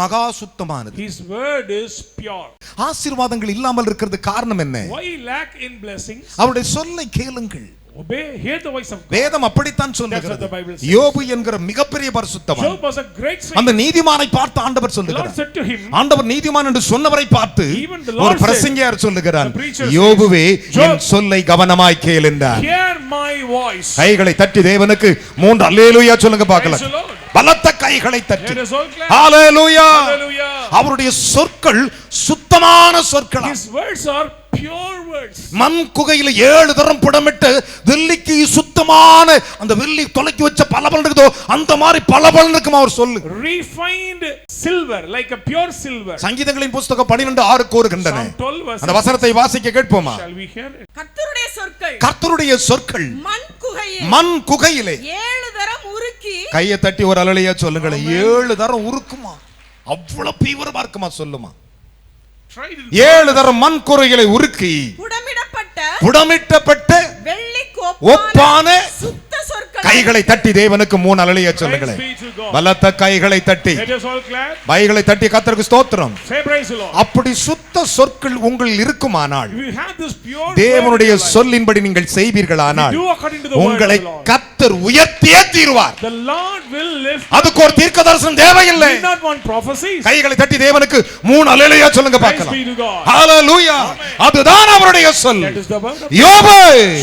மகா சுத்தமானது. his word is pure. ஆசீர்வாதங்கள் இல்லாமல் இருக்கிறது காரணம் என்ன? Why lack in blessings? அவருடைய சொல்லை கேளுங்கள். Obey, hear the voice of God. வேதம் அப்படித்தான் That's what சொல்லுகிறது. the Bible says. யோபு என்கிற மிகப்பெரிய பரிசுத்தவான் Job was a great saint. அந்த நீதிமானை பார்த்து ஆண்டவர் The Lord சொல்லுகிறார். said to him, ஆண்டவர் நீதிமான் என்று சொன்னவரை பார்த்து Even the Lord ஒரு பிரசங்கியார் சொல்லுகிறார், the preacher says, யோபுவே Job, என் சொல்லை கவனமாய் கேள் என்றார். hear my voice. கைகளை தட்டி தேவனுக்கு 3 அல்லேலூயா சொல்லுங்க Praise பார்க்கலாம். the Lord. பலத்த கைகளை தட்டி. Let us all clap. ஹalleluya. Hallelujah. அவருடைய சொற்கள் சுத்தமான சொற்கள். His words are pure words. மண் குகையில 7 தரம் புடமிட்டு வெள்ளிக்கு சுத்தமான அந்த வெள்ளி தொலைக்கி வச்ச பலபலன் இருக்குதோ அந்த மாதிரி பலபலன் இருக்கும் அவர் சொல்லு. Refined silver, like a pure silver. சங்கீதங்களின் புத்தகம் 12:6 கூறுகின்றன. Psalm 12 verse. அந்த வசனத்தை வாசிக்க கேட்போமா? Shall we hear it? கர்த்தருடைய சொற்கள் கர்த்தருடைய சொற்கள் மண் குகையில் மண் குகையிலே 7 தரம் உருக்கி கையை தட்டி ஒரு அல்லேலூயா சொல்லுங்களே. 7 தரம் உருக்குமா? அவ்வளவு தீவிரமா இருக்குமா சொல்லுமா? Tried in 7 தரம் மண் குகையிலே உருக்கி புடமிட்டப்பட்ட வெள்ளிக்கு ஒப்பான சுத்த சொற்கள் கைகளை தட்டி தேவனுக்கு 3 அல்லேலூயா சொல்லுங்களே. Praise be to God. பலத்த கைகளை தட்டி Let us all clap. கைகளை தட்டி கர்த்தருக்கு ஸ்தோத்திரம். Say praise the Lord. அப்படி சுத்த சொற்கள் உங்களில் இருக்குமானால் If you have this pure தேவனுடைய word in your life, சொல்லின்படி நீங்கள் செய்வீர்களானால் do according to the word உங்களை of the Lord. கர்த்தர் உயர்த்தியே தீருவார். The Lord will lift. அதுக்கு ஒரு தீர்க்கதரிசனம் தேவையில்லை. We not want prophecies. கைகளை தட்டி தேவனுக்கு 3 அல்லேலூயா சொல்லுங்க Praise பார்க்கலாம். be to God. ஹalleluya. அதுதான் அவருடைய சொல். That is the word of யோபு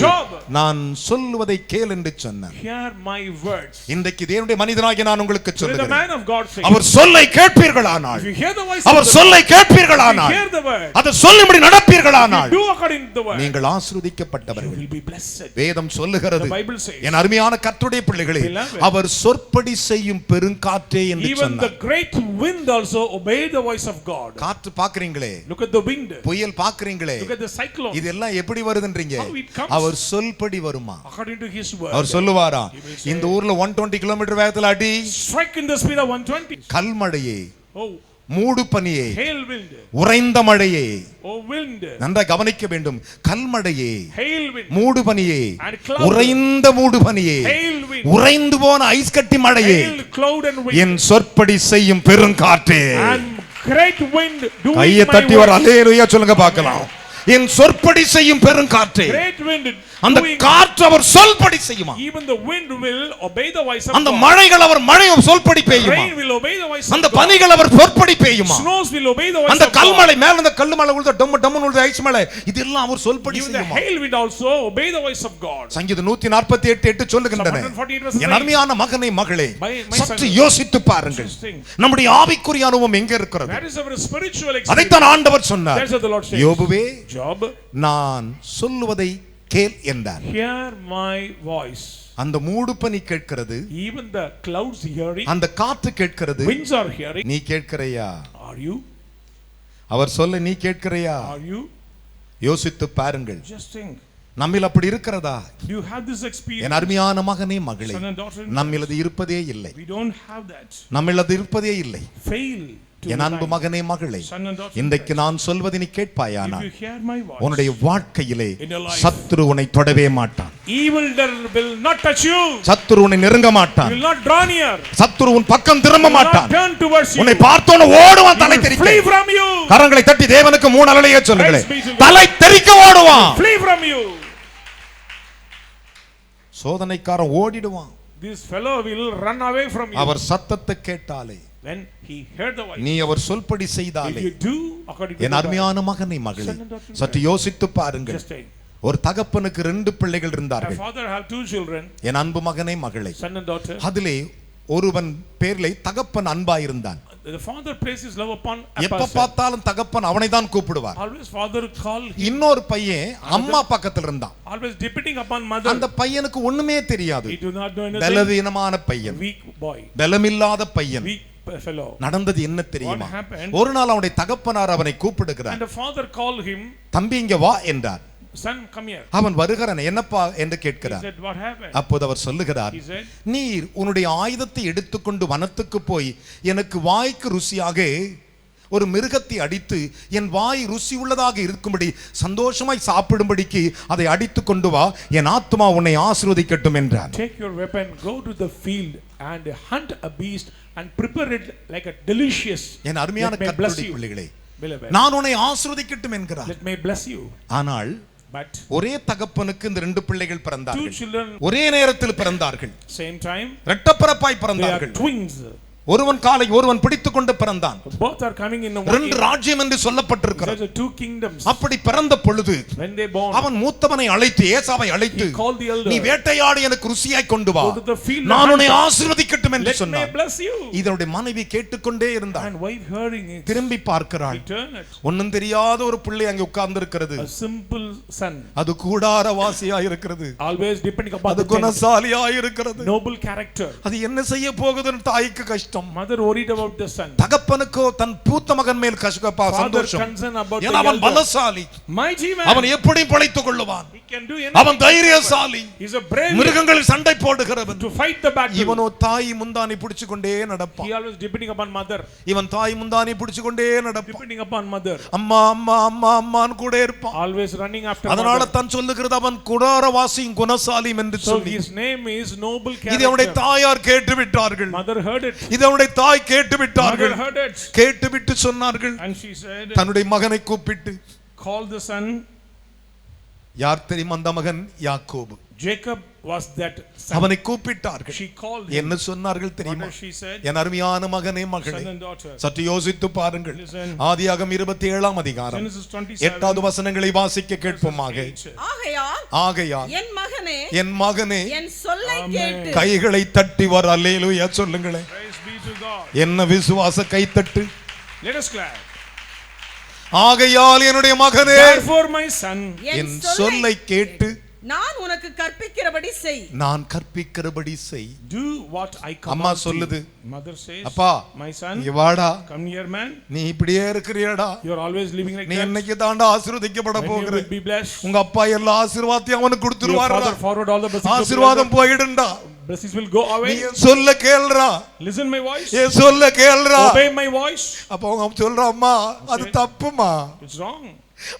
Job. நான் சொல்லுவதை கேள் என்று சொன்னார். Hear my words. இன்றைக்கு தேவனுடைய மனிதனாகிய நான் உங்களுக்கு Let the சொல்லுகிறேன். man of God say. அவர் சொல்லை கேட்பீர்களானால் If you hear the voice of our the சொல்லை Lord, if கேட்பீர்களானால் you hear the word, அது சொல்லும்படி நடப்பீர்களானால் do according to the word, நீங்கள் you ஆசீர்வதிக்கப்பட்டவர்கள். will be blessed. வேதம் சொல்லுகிறது, The Bible says, என் அருமையான கர்த்தருடைய பிள்ளைகளே, Beloved, அவர் சொற்படி செய்யும் பெருங்காற்றே என்று even the சொன்னார். great wind also obey the voice of God. காற்று பாக்குறீங்களே, Look at the wind. புயல் பாக்குறீங்களே, Look at the cyclone. இதெல்லாம் எப்படி வருதுன்றீங்க? How it comes. அவர் சொல்படி வருமா? According to his word. அவர் சொல்லுவாரா? He will say, இந்த ஊர்ல 120 கிலோமீட்டர் வேகத்துல அடி, strike in the speed of 120. கல்மழையே, Oh, mood பனியே, hail wind. உறைந்த மழையே, Oh, wind. நன்றாக கவனிக்க வேண்டும். கல்மழையே, Hail wind. Mood பனியே, And cloud. உறைந்த மூடு பனியே, Hail wind. உறைந்து போன ஐஸ் கட்டி மழையே, Hail, cloud and wind. என் சொற்படி செய்யும் பெருங்காற்றே. And great wind doing கையை my தட்டி ஒரு work. அல்லேலூயா சொல்லுங்க பார்க்கலாம். என் சொற்படி செய்யும் பெருங்காற்றே. Great wind அந்த doing. காற்று அவர் சொல்படி செய்யுமா? Even the wind will obey the voice of அந்த God. மழைகள் அவர் மழையை சொல்படி பெய்யுமா? Rain will obey the voice அந்த of God. பனிகள் அவர் சொற்படி பெய்யுமா? Snows will obey the voice அந்த of God. கல்மழை மேல அந்த கல்லு மழை உழுத டம்ம டம்மன் உழுத ஐஸ் மழை இதெல்லாம் அவர் சொல்படி Even the செய்யுமா? hail wind also obey the voice of God. சங்கீதம் 148:8 சொல்லுகின்றன. Psalm 148 verse என் அருமையான மகனே மகளே, My சற்று son, யோசித்து பாருங்கள். interesting. நம்முடைய ஆவிக்குரிய அனுபவம் எங்க இருக்கிறது? That is our spiritual experience. அதைத்தான் ஆண்டவர் சொன்னார். That's what the Lord says. யோபுவே, Job, நான் சொல்லுவதை கேள் என்றார். hear my voice. அந்த மூடு பனி கேட்கிறது, Even the clouds hearing, அந்த காற்று கேட்கிறது. winds are hearing. நீ கேட்கிறையா? Are you? அவர் சொல்ல நீ கேட்கிறையா? Are you? யோசித்து பாருங்கள். Just think. நம்மில் அப்படி இருக்கிறதா? Do you have this experience? என் அருமையான மகனே மகளே, Son and daughter, நம்மில் அது இருப்பதே இல்லை. we don't have that. நம்மில் அது இருப்பதே இல்லை. Fail. என் அன்பு மகனே மகளே, Son and daughter, இன்றைக்கு நான் சொல்வதை நீ கேட்பாயானால் if you hear my voice, உன்னுடைய வாழ்க்கையிலே in your life, சத்துரு உன்னை தொடவே மாட்டான். evil will not touch you. சத்துரு உன்னை நெருங்க மாட்டான். Will not draw near. சத்துரு உன் பக்கம் திரும்ப Will not மாட்டான். turn towards you. உன்னை பார்த்தோன்னு ஓடுவான். He தலை will தெறிக்க. flee from you. கரங்களை தட்டி தேவனுக்கு 3 அலையே சொல்லுங்களே. Praise be to God. தலை தெறிக்க ஓடுவான். Flee from you. சோதனைக்காரன் ஓடிடுவான். This fellow will run away from you. அவர் சத்தத்தை கேட்டாலே, When he heard the voice, நீ அவர் சொல்படி if செய்தாலே, you do according to N the அருமையான மகனை மகளே, சற்று யோசித்து பாருங்கள். just take. ஒரு தகப்பனுக்கு 2 பிள்ளைகள் A இருந்தார்கள். father have 2 children, என் அன்பு மகனை மகளே, son and daughter. அதிலே ஒருவன் பேர்ல தகப்பன் அன்பாயிருந்தான். The father places love upon a எப்ப person. பார்த்தாலும் தகப்பன் அவனை தான் கூப்பிடுவார். Always father call him, இன்னொரு பையன் அம்மா பக்கத்துல இருந்தான். always depending upon mother. அந்த பையனுக்கு ஒண்ணுமே தெரியாது. He do not know anything. பலவீனமான பையன், Weak boy, பலமில்லாத பையன். weak fellow. நடந்தது என்ன தெரியுமா? What happened? ஒரு நாள் அவனுடைய தகப்பனார் அவனை And கூப்பிடுகிறார். the father called him, தம்பி இங்க வா என்றார். son, come here. அவன் வருகிறான். என்னப்பா என்று He கேட்கிறார். said, what happened? அப்போது அவர் சொல்லுகிறார், He said, நீர் உன்னுடைய ஆயுதத்தை எடுத்துக்கொண்டு வனத்துக்கு போய் எனக்கு வாய்க்கு ருசியாக ஒரு மிருகத்தை அடித்து என் வாய் ருசி உள்ளதாக இருக்கும்படி சந்தோஷமாய் சாப்பிடும்படிக்கு அதை அடித்து கொண்டு வா, என் ஆத்துமா உன்னை ஆசீர்வதிக்கட்டும் என்றார். take your weapon, go to the field and hunt a beast and prepare it like a delicious. என் அருமையான Let me bless கர்த்தருடைய you. பிள்ளைகளே, Beloved, நான் உன்னை ஆசீர்வதிக்கட்டும் என்கிறார். let me bless you. ஆனால் But ஒரே தகப்பனுக்கு இந்த 2 பிள்ளைகள் 2 பிறந்தார்கள். children, ஒரே நேரத்தில் பிறந்தார்கள். same time, இரட்டப்பிறப்பாய் they are பிறந்தார்கள். twins. ஒருவன் காலை ஒருவன் பிடித்துக் கொண்டு பிறந்தான். Both are coming in the 2 ராஜ்யம் என்று சொல்லப்பட்டிருக்கிறது. There's 2 kingdoms. அப்படி பிறந்த பொழுது When they born, அவன் மூத்தவனை அழைத்து, ஏசாவை அழைத்து, he called the elder. நீ வேட்டையாடி எனக்கு ருசியாய் கொண்டு வா, Go to the field and நான் உன்னை hunt. ஆசீர்வதிக்கட்டும் என்று Let me சொன்னான். bless you. இதனுடைய மனைவி கேட்டுக்கொண்டே இருந்தாள். And wife hearing it, திரும்பி பார்க்கிறாள். return it. ஒன்னும் தெரியாத ஒரு பிள்ளை அங்கே உட்கார்ந்து இருக்கிறது. A simple son, அது கூடாரவாசியா இருக்கிறது. always depending upon அது the tent. குணசாலியா இருக்கிறது. Noble character. அது என்ன செய்ய போகுதுன்னு தாய்க்கு கஷ்டம். Mother worried about the son. தகப்பனுக்கோ தன் பூத்த மகன் மேல் Father சந்தோஷம். concerned about ஏன்னா the அவன் elder. பலசாலி, Mighty man. அவன் எப்படி பிழைத்துக் கொள்ளுவான். He can do அவன் anything. தைரியசாலி, He's a brave மிருகங்களில் சண்டை போடுகிறவன். to fight the battle. இவனோ தாய் முந்தானை பிடிச்சு கொண்டே நடப்பான். He always depending upon mother. இவன் தாய் முந்தானை பிடிச்சு கொண்டே நடப்பான். Depending upon mother. அம்மா அம்மா அம்மா அம்மான்னு கூட இருப்பான். Always running after அதனால mother. தான் சொல்லுகிறது அவன் குடாரவாசியும் குணசாலியும் என்று So சொல்லி. his name is noble இது அவனுடைய character. தாயார் கேட்டு விட்டார்கள். Mother heard it. இது அவனுடைய தாய் கேட்டு விட்டார்கள். Mother heard it. கேட்டுவிட்டு சொன்னார்கள். And she said, தன்னுடைய மகனை கூப்பிட்டு, call the son. யார் தெரியும் அந்த மகன்? யாக்கோபு. Jacob was that son. அவனை கூப்பிட்டார்கள். She called him. என்ன சொன்னார்கள் What தெரியுமா? does she said? என் அருமையான மகனே மகளே, Son and daughter. சற்று யோசித்து பாருங்கள். Listen. ஆதியாகமம் 27 அதிகாரம் Genesis 27. 8வது வசனங்களை வாசிக்க கேட்போமாக. ஆகையால் ஆகையால் என் மகனே என் மகனே என் சொல்லை Amen. கேட்டு கைகளை தட்டி வர அல்லேலூயா சொல்லுங்களேன். Praise be to God. என்ன விசுவாச கைத்தட்டு. Let us clap. ஆகையால் என்னுடைய மகனே Therefore my son, என் சொல்லை கேட்டு நான் உனக்கு கற்பிக்கிறபடி செய். நான் கற்பிக்கிறபடி செய். do what I command அம்மா you. சொல்லுது, Mother says, அப்பா my son, இங்க வாடா, come here man. நீ இப்படியே இருக்கிறியடா, You are always living like நீ that. என்னைக்கு தாண்டா ஆசீர்வதிக்கப்பட When you போகிற. will be blessed. உங்க அப்பா எல்லா ஆசீர்வாதத்தையும் அவனுக்கு Your கொடுத்துருவாரா. father forward all the blessings. to the ஆசீர்வாதம் elder. போயிடுண்டா. Blessings will go நீ away. சொல்ல கேளுடா. Listen my voice. ஏ சொல்ல கேளுடா. Obey my voice. அப்ப அவங்க சொல்றா, அம்மா அது தப்புமா, It's wrong.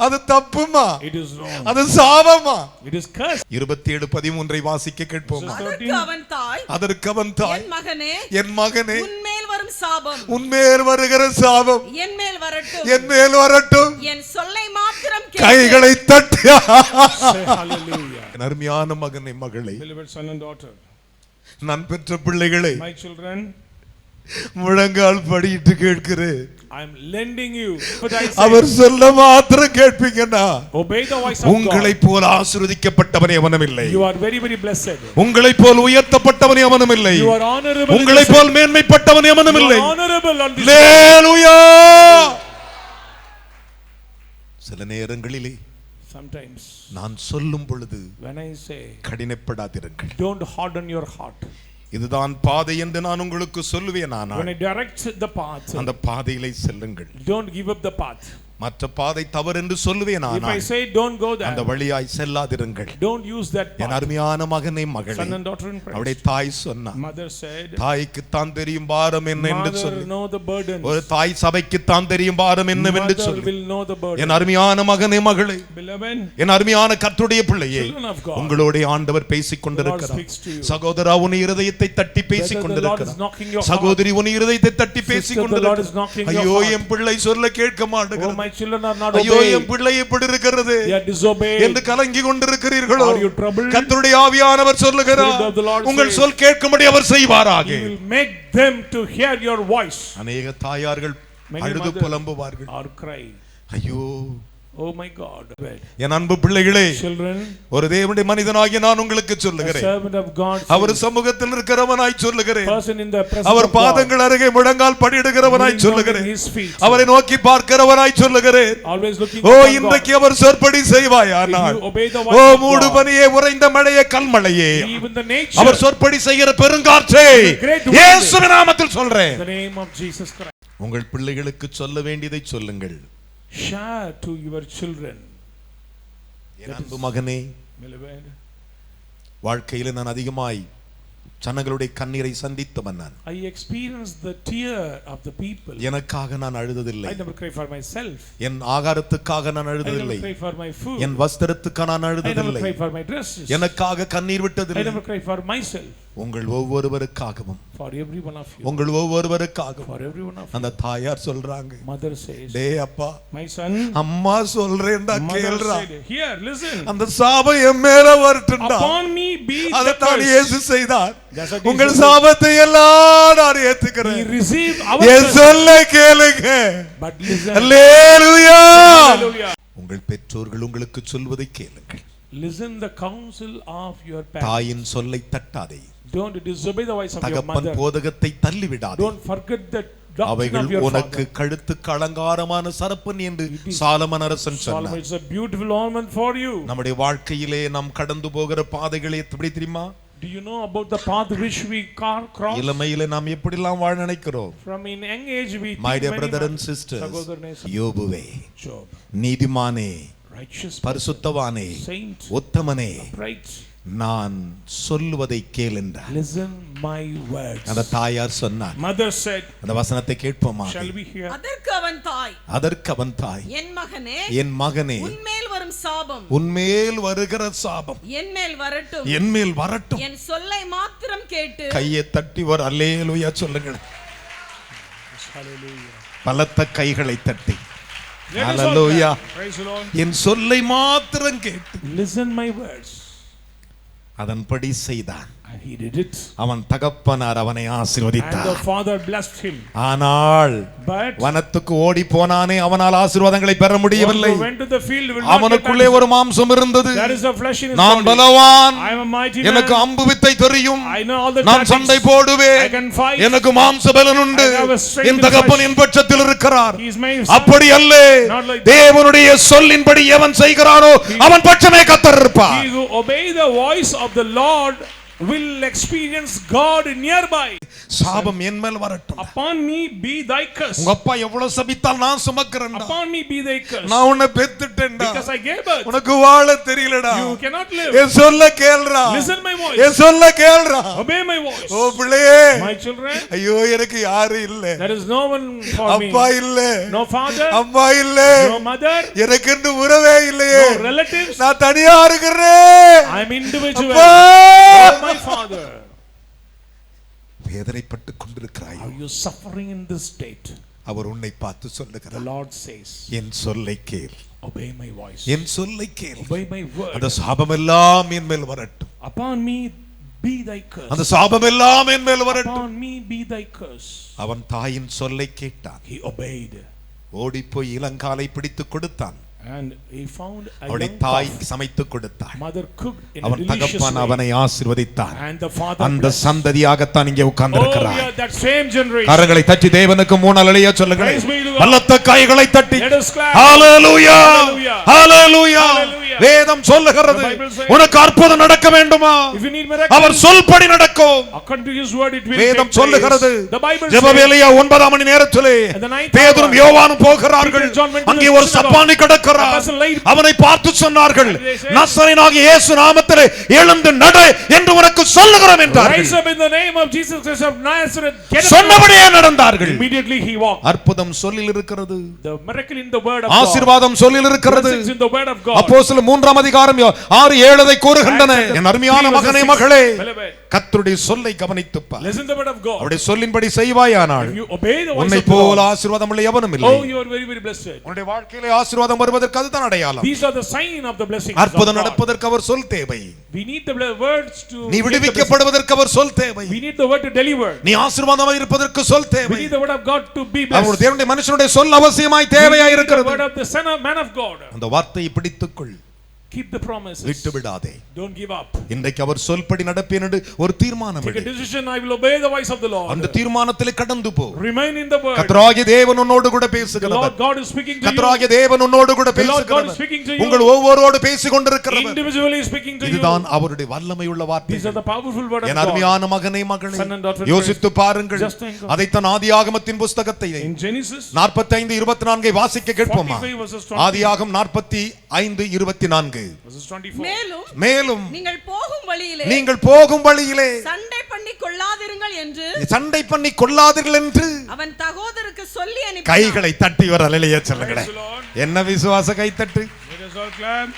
அது தப்புமா, It is wrong. அது சாபமா. It is cursed. 27:13 வாசிக்க கேட்போமா. அதற்கு அவன் தாய், அதற்கு அவன் தாய், என் மகனே என் மகனே உன்மேல் வரும் சாபம் உன்மேல் வருகிற சாபம் என் மேல் வரட்டும். என் மேல் வரட்டும். என் சொல்லை மாத்திரம் கேட்டு கைகளை தட்டி. Say hallelujah. என் அருமையான மகனே மகளே, Beloved son and daughter, நான் பெற்ற பிள்ளைகளை my children, முழங்கால் படிட்டு கேட்கிறேன். I am lending you. But I our say, சொல்ல மாத்திரம் கேட்பீங்கன்னா, obey the voice of உங்களை God. போல் ஆசீர்வதிக்கப்பட்டவனே அவனும் இல்லை. You are very, very blessed. உங்களை போல் உயர்த்தப்பட்டவனே அவனும் இல்லை. You are honorable. உங்களை போல் மேன்மைப்பட்டவனே அவனும் You இல்லை. are honorable on this. அல்லேலூயா. சில நேரங்களிலே Sometimes நான் சொல்லும் பொழுது when I say, கடினப்படாதிருங்கள். don't harden your heart. இதுதான் பாதை என்று நான் உங்களுக்கு சொல்லுவேன். ஆனால் When I direct the path, அந்த பாதையிலே செல்லுங்கள். don't give up the path. மற்ற பாதை தவறு என்று சொல்லுவேன். If I say don't go there, அந்த வழியாய் செல்லாதிருங்கள். don't use that N path. அருமையான மகனே மகளே, Son and daughter in Christ. அவருடைய தாய் சொன்னா, Mother said, தாய்க்கு தான் தெரியும் பாரம் என்ன என்று Mother சொல்லி. know the burdens. ஒரு தாய் சபைக்கு தான் தெரியும் பாரம் என்னவென்று Mother சொல்லி. will know the burden. என் அருமையான மகனே மகளே, Beloved, என் அருமையான கர்த்தருடைய பிள்ளையே, children of God, உங்களோட ஆண்டவர் பேசிக் the Lord கொண்டிருக்கிறார். speaks to you. சகோதரா, உன் இருதயத்தை தட்டி பேசிக் Whether the Lord is கொண்டிருக்கிறார். knocking your heart. சகோதரி, உன் இருதயத்தை தட்டி பேசிக் Sister, the Lord is கொண்டிருக்கிறார். knocking your ஐயோ, heart. என் பிள்ளை சொல்ல கேட்க Oh, மாட்டேங்கிறது. my children are not ஐயோ, obeying. என் பிள்ளை எப்படி இருக்கிறது They are disobeying. என்று கலங்கி கொண்டிருக்கிறீர்களோ? Are you troubled? கர்த்தருடைய ஆவியானவர் சொல்லுகிறார், Spirit of the Lord உங்கள் says, சொல் கேட்கும்படி அவர் செய்வாராக. He will make them to hear your voice. அநேக தாயார்கள் Many அழுது mothers புலம்புவார்கள். are crying. ஐயோ, Oh my God. என் அன்பு பிள்ளைகளே, Children, ஒரு தேவனுடைய மனிதனாகிய நான் உங்களுக்கு a சொல்லுகிறேன், servant of God, அவர் சமூகத்தில் இருக்கிறவனாய் சொல்லுகிறேன், person in the presence our of God, பாதங்கள் அருகே முழங்கால் படியிடுகிறவனாய் kneeling down சொல்லுகிறேன், in his feet, அவரை நோக்கி பார்க்கிறவனாய் சொல்லுகிறேன். always looking ஓ, upon God. இன்றைக்கு அவர் சொற்படி செய்வாயானால், If you obey the O voice of mood God, பனியே, உறைந்த மழையே, கல்மழையே, even the nature, அவர் சொற்படி செய்கிற பெருங்காற்றே, great wind, இயேசுவின் நாமத்தில் சொல்றேன். the name of Jesus Christ, உங்கள் பிள்ளைகளுக்கு சொல்ல வேண்டியதை சொல்லுங்கள். share to your children. என் அன்பு மகனே, Beloved, வாழ்க்கையில் நான் அதிகமாய் ஜனங்களுடைய கண்ணீரை சந்தித்தவன் நான். I experienced the tear of the people. எனக்காக நான் அழுததில்லை. I never cry for myself. என் ஆகாரத்துக்காக நான் I அழுததில்லை. never cry for my food. என் வஸ்திரத்துக்காக நான் I never அழுததில்லை. cry for my dresses. எனக்காக கண்ணீர் I விட்டதில்லை. never cry for myself. உங்கள் ஒவ்வொருவருக்காகவும், For every one of you. உங்கள் ஒவ்வொருவருக்காகவும் For every one of you. அந்த தாயார் சொல்றாங்க, Mother says, டேய் அப்பா, my son, அம்மா சொல்றேன்டா mother கேளுடா, said, here, listen. அந்த சாபம் என் மேல வரட்டும்டா. Upon me be the அதைத்தான் curse. இயேசு செய்தார். That's what உங்கள் Jesus சாபத்தை எல்லாம் நான் He ஏத்துக்கிறேன். received our N curse. சொல்லை கேளுங்க. But listen. அல்லேலூயா. Hallelujah. உங்கள் பெற்றோர்கள் உங்களுக்கு சொல்வதை கேளுங்கள். Listen the counsel of your parents. தாயின் சொல்லை தட்டாதே. Don't disobey the voice of your தகப்பன் mother. போதகத்தை தள்ளிவிடாதே. Don't forget the doctrine அவைகள் of your உனக்கு father. கழுத்துக்கு அலங்காரமான சரப்பன் என்று சாலமன் அரசன் Solomon, சொன்னார். it's a beautiful ornament for you. நம்முடைய வாழ்க்கையிலே நாம் கடந்து போகிற பாதைகளை எப்படி தெரியுமா? Do you know about the path which we cross? இளமையிலே நாம் எப்படிலாம் வாழ நினைக்கிறோம்? From in young age we My think dear many brother and ways. sisters, சகோதரனே, யோபுவே, Job, நீதிமானே, righteous, பரிசுத்தவானே, saint, உத்தமனே, upright, நான் சொல்லுவதை கேள் என்றார். listen my words. அந்த தாயார் சொன்னார். Mother said, அந்த வசனத்தை கேட்போமா? shall we hear? அதற்கு அவன் தாய், அதற்கு அவன் தாய், என் மகனே, என் மகனே, உன்மேல் வரும் சாபம் உன்மேல் வருகிற சாபம் என் மேல் வரட்டும், என் மேல் வரட்டும். என் சொல்லை மாத்திரம் கேட்டு கையை தட்டி ஒரு அல்லேலூயா சொல்லுங்கள். Hallelujah. பலத்த கைகளை தட்டி Let us all Hallelujah. clap. Praise the Lord. என் சொல்லை மாத்திரம் கேட்டு Listen my words. அதன்படி செய்தான். And he did it. அவன் தகப்பனார் அவனை And the ஆசீர்வதித்தார். father blessed him. ஆனால் But வனத்துக்கு ஓடி போனானே, அவனால் ஆசீர்வாதங்களை பெற முடியவில்லை. went to the field will not get அவனுக்குள்ளே answer. ஒரு மாம்சம் இருந்தது. There is a flesh in his நான் body. பலவான், I am a mighty man. எனக்கு அம்பு வித்தை தெரியும், I know all the நான் tactics. சண்டை போடுவேன், I can fight. எனக்கு மாம்ச பலன் உண்டு, I have a strength N in தகப்பன் flesh. என் பட்சத்தில் இருக்கிறார். He is my son. அப்படி அல்ல, Not like that. தேவனுடைய சொல்லின்படி எவன் செய்கிறானோ அவன் பட்சமே கர்த்தர் இருப்பார். He who obey the voice of the Lord will experience God nearby. சாபம் என் மேல் வரட்டும். Upon me be thy curse. உங்க அப்பா எவ்வளவு சபித்தால் நான் சுமக்கிறேன்டா. Upon me be thy curse. நான் உன்னை பெத்துட்டேன்டா. Because I gave birth. உனக்கு வாழ தெரியலடா. You cannot live. என் சொல்ல கேளுடா. Listen my voice. என் சொல்ல கேளுடா. Obey my voice. ஓ பிள்ளையே, My children, ஐயோ எனக்கு யாரும் இல்ல, there is no one for me. அப்பா இல்ல, No father, அம்மா இல்ல, no mother, எனக்கு என்று உறவே இல்லையே, no relatives. நான் தனியா இருக்கிறேன். I am individual. அப்பா, Oh my father. வேதனைப்பட்டு கொண்டிருக்கிறாய். Are you suffering in this state? அவர் உன்னை பார்த்து The சொல்லுகிறார், Lord says, என் சொல்லை கேள், obey my voice. என் சொல்லை கேள். Obey my word. அந்த சாபம் எல்லாம் என் மேல் வரட்டும். Upon me be thy curse. அந்த சாபம் எல்லாம் என் மேல் வரட்டும். Upon me be thy curse. அவன் தாயின் சொல்லை கேட்டான். He obeyed. ஓடி போய் இளங்காலை பிடித்து கொடுத்தான். And he found a அவனுடைய young தாய் calf. சமைத்து கொடுத்தாள். Mother cooked in a அவன் delicious தகப்பன் way. அவனை ஆசீர்வதித்தான். And the father அந்த blessed. சந்ததியாகத்தான் இங்கே Oh, உட்கார்ந்திருக்கிறார். yeah, that same generation. கரங்களை தட்டி தேவனுக்கு மூணு அலையா சொல்லுங்கள். Praise be to God. பலத்த கைகளை தட்டி Let us clap. ஹalleluya Hallelujah. ஹalleluya Hallelujah. வேதம் சொல்லுகிறது The Bible says, உனக்கு அற்புதம் நடக்க வேண்டுமா if you need miracle, அவர் சொல்படி நடக்கும். according to his word it will வேதம் take சொல்லுகிறது place. The Bible ஜெப says, வேளையா 9 மணி நேரத்திலே at the 9th பேதுரும் hour, யோவானும் போகிறார்கள். Peter and John went to அங்கே the ஒரு synagogue. சப்பானி கிடக்கிறார். A person laid- அவனை பார்த்து சொன்னார்கள், And they said, நசரேயனாகிய இயேசு நாமத்திலே எழுந்து நட என்று உனக்கு சொல்லுகிறோம் என்றார்கள். rise up in the name of Jesus Christ of Nazareth. Get up. சொன்னபடியே நடந்தார்கள். Immediately he walked. அற்புதம் சொல்லில் இருக்கிறது, The miracle in the word of God. ஆசீர்வாதம் சொல்லில் இருக்கிறது. Blessings in the word of God. அப்போஸ்தலர் 3 அதிகாரம் 6-7 அதை கூறுகின்றன. என் அருமையான மகனே மகளே, Beloved, கர்த்தருடைய சொல்லை கவனித்துப் பார். listen to the word of God. அவருடைய சொல்லின்படி செய்வாயானால் If you obey the voice உன்னை of the போல Lord, ஆசீர்வாதம் உள்ள எவனும் இல்லை. oh, you are very, very blessed. உன்னுடைய வாழ்க்கையிலே ஆசீர்வாதம் வருவதற்கு அதுதான் அடையாளம். These are the sign of the blessings of அற்புதம் God. நடப்பதற்கு அவர் சொல் தேவை. We need the words to நீ give the blessing. விடுவிக்கப்படுவதற்கு அவர் சொல் தேவை. We need the word to deliver. நீ ஆசீர்வாதமாக இருப்பதற்கு சொல் We தேவை. need the word of God to be அவருடைய blessed. தேவனுடைய மனுஷனுடைய சொல் அவசியமாய் We தேவையாய் need the இருக்கிறது. word of the son of man of God. அந்த வார்த்தையை பிடித்துக்கொள், Keep the promises. விட்டு விடாதே. Don't give up. இன்றைக்கு அவர் சொல்படி நடப்பேன் என்று ஒரு தீர்மானம் Take a எடு. decision. I will obey the voice of the Lord. அந்த தீர்மானத்திலே கடந்து போ. Remain in the word. கர்த்தராகிய தேவன் உன்னோடு கூட The Lord பேசுகிறவர். God is speaking to you. கர்த்தராகிய தேவன் உன்னோடு கூட The Lord God is பேசுகிறவர். speaking to you. உங்கள் ஒவ்வொருவரோடு பேசிக் கொண்டிருக்கிறவர். Individually speaking to you. இதுதான் அவருடைய வல்லமை உள்ள These are வார்த்தைகள். the powerful word of N God. அருமையான மகனே மகளே, Son and daughter, யோசித்து பாருங்கள். just think of- அதைத்தான் ஆதியாகமத்தின் புஸ்தகத்தை In Genesis 45:24 வாசிக்க கேட்போமா? 45 verses 20. ஆதியாகமம் 45:24. Verses 24. மேலும் நீங்கள் போகும் வழியிலே நீங்கள் போகும் வழியிலே சண்டை பண்ணி கொள்ளாதிருங்கள் என்று சண்டை பண்ணி கொள்ளாதீர்கள் என்று அவன் தகோதரருக்கு சொல்லி அனுப்பினான். கைகளை தட்டி வர அலையிலேயே சொல்லுங்களேன். Praise the Lord. என்ன விசுவாச கைத்தட்டு. Let us all clap.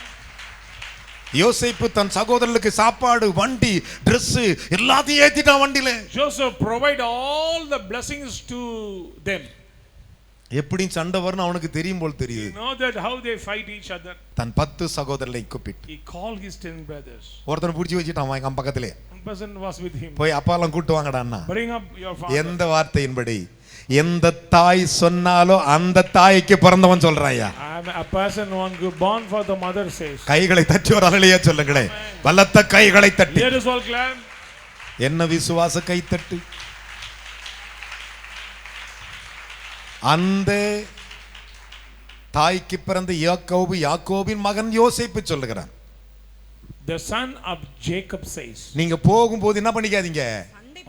யோசேப்பு தன் சகோதரர்களுக்கு சாப்பாடு, வண்டி, Dress எல்லாத்தையும் ஏத்திட்டான் வண்டியில. Joseph provide all the blessings to them. எப்படி சண்டை வரும்னு அவனுக்கு தெரியும் போல் You தெரியுது. know that how they fight each other. தன் 10 சகோதரர்களை கூப்பிட்டு He called his 10 brothers. ஒருத்தனை பிடிச்சி வச்சுட்டான் அவன் பக்கத்திலே. One person was with him. போய் அப்பாலாம் கூட்டு வாங்கடா அண்ணா. Bring up your father. எந்த வார்த்தையின்படி எந்த தாய் சொன்னாலோ அந்த தாய்க்கு பிறந்தவன் சொல்றாயா. A person one born for the mother says. கைகளை தட்டி ஒரு அலையிலேயே சொல்லுங்களேன். பலத்த கைகளை தட்டி. Let us all clap. என்ன விசுவாச கைத்தட்டு. அந்த தாய்க்கு பிறந்த யாக்கோபு, யாக்கோபின் மகன் யோசேப்பு சொல்லுகிறான். The son of Jacob says. நீங்க போகும்போது என்ன பண்ணிக்காதீங்க,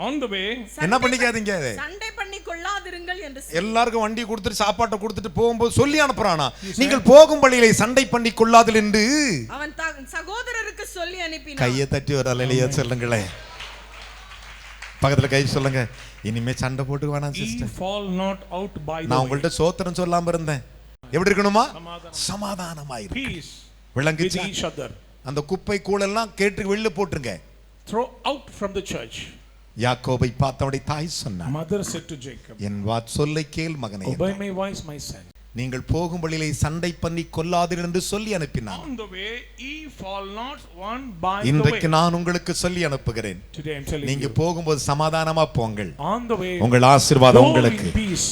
On the way. என்ன பண்ணிக்காதீங்க. சண்டை பண்ணி கொள்ளாதிருங்கள் என்று எல்லாருக்கும் வண்டி கொடுத்துட்டு சாப்பாட்டை கொடுத்துட்டு போகும்போது சொல்லி அனுப்புறானா, நீங்கள் போகும் வழியிலே சண்டை பண்ணி கொள்ளாதில் என்று அவன் சகோதரருக்கு சொல்லி அனுப்பினான். கையை தட்டி ஒரு அலையிலேயே சொல்லுங்களேன். பக்கத்துல கை சொல்லுங்க. இனிமே சண்டை போட்டு வேணாம் He sister. fall not out by the நான் way. உங்கள்ட்ட சோத்திரம் சொல்லாம இருந்தேன். எப்படி இருக்கணுமா? சமாதானம். சமாதானமாய் இரு. Peace with விளங்குச்சா? each other. அந்த குப்பை கூளெல்லாம் கேட்டு வெளில போட்டுருங்க. Throw out from the church. யாக்கோபை பார்த்தவனுடைய தாய் சொன்னார், Mother said to Jacob, என் சொல்லை கேள் மகனே, obey my voice, my son. நீங்கள் போகும் வழியிலே சண்டை பண்ணி கொல்லாதீர்கள் என்று சொல்லி அனுப்பினான். On the way, ye fall not one by the இன்றைக்கு way. நான் உங்களுக்கு சொல்லி அனுப்புகிறேன். Today I'm telling நீங்க you. போகும்போது சமாதானமா போங்கள். On the way, உங்கள் ஆசீர்வாதம் go உங்களுக்கு. in peace.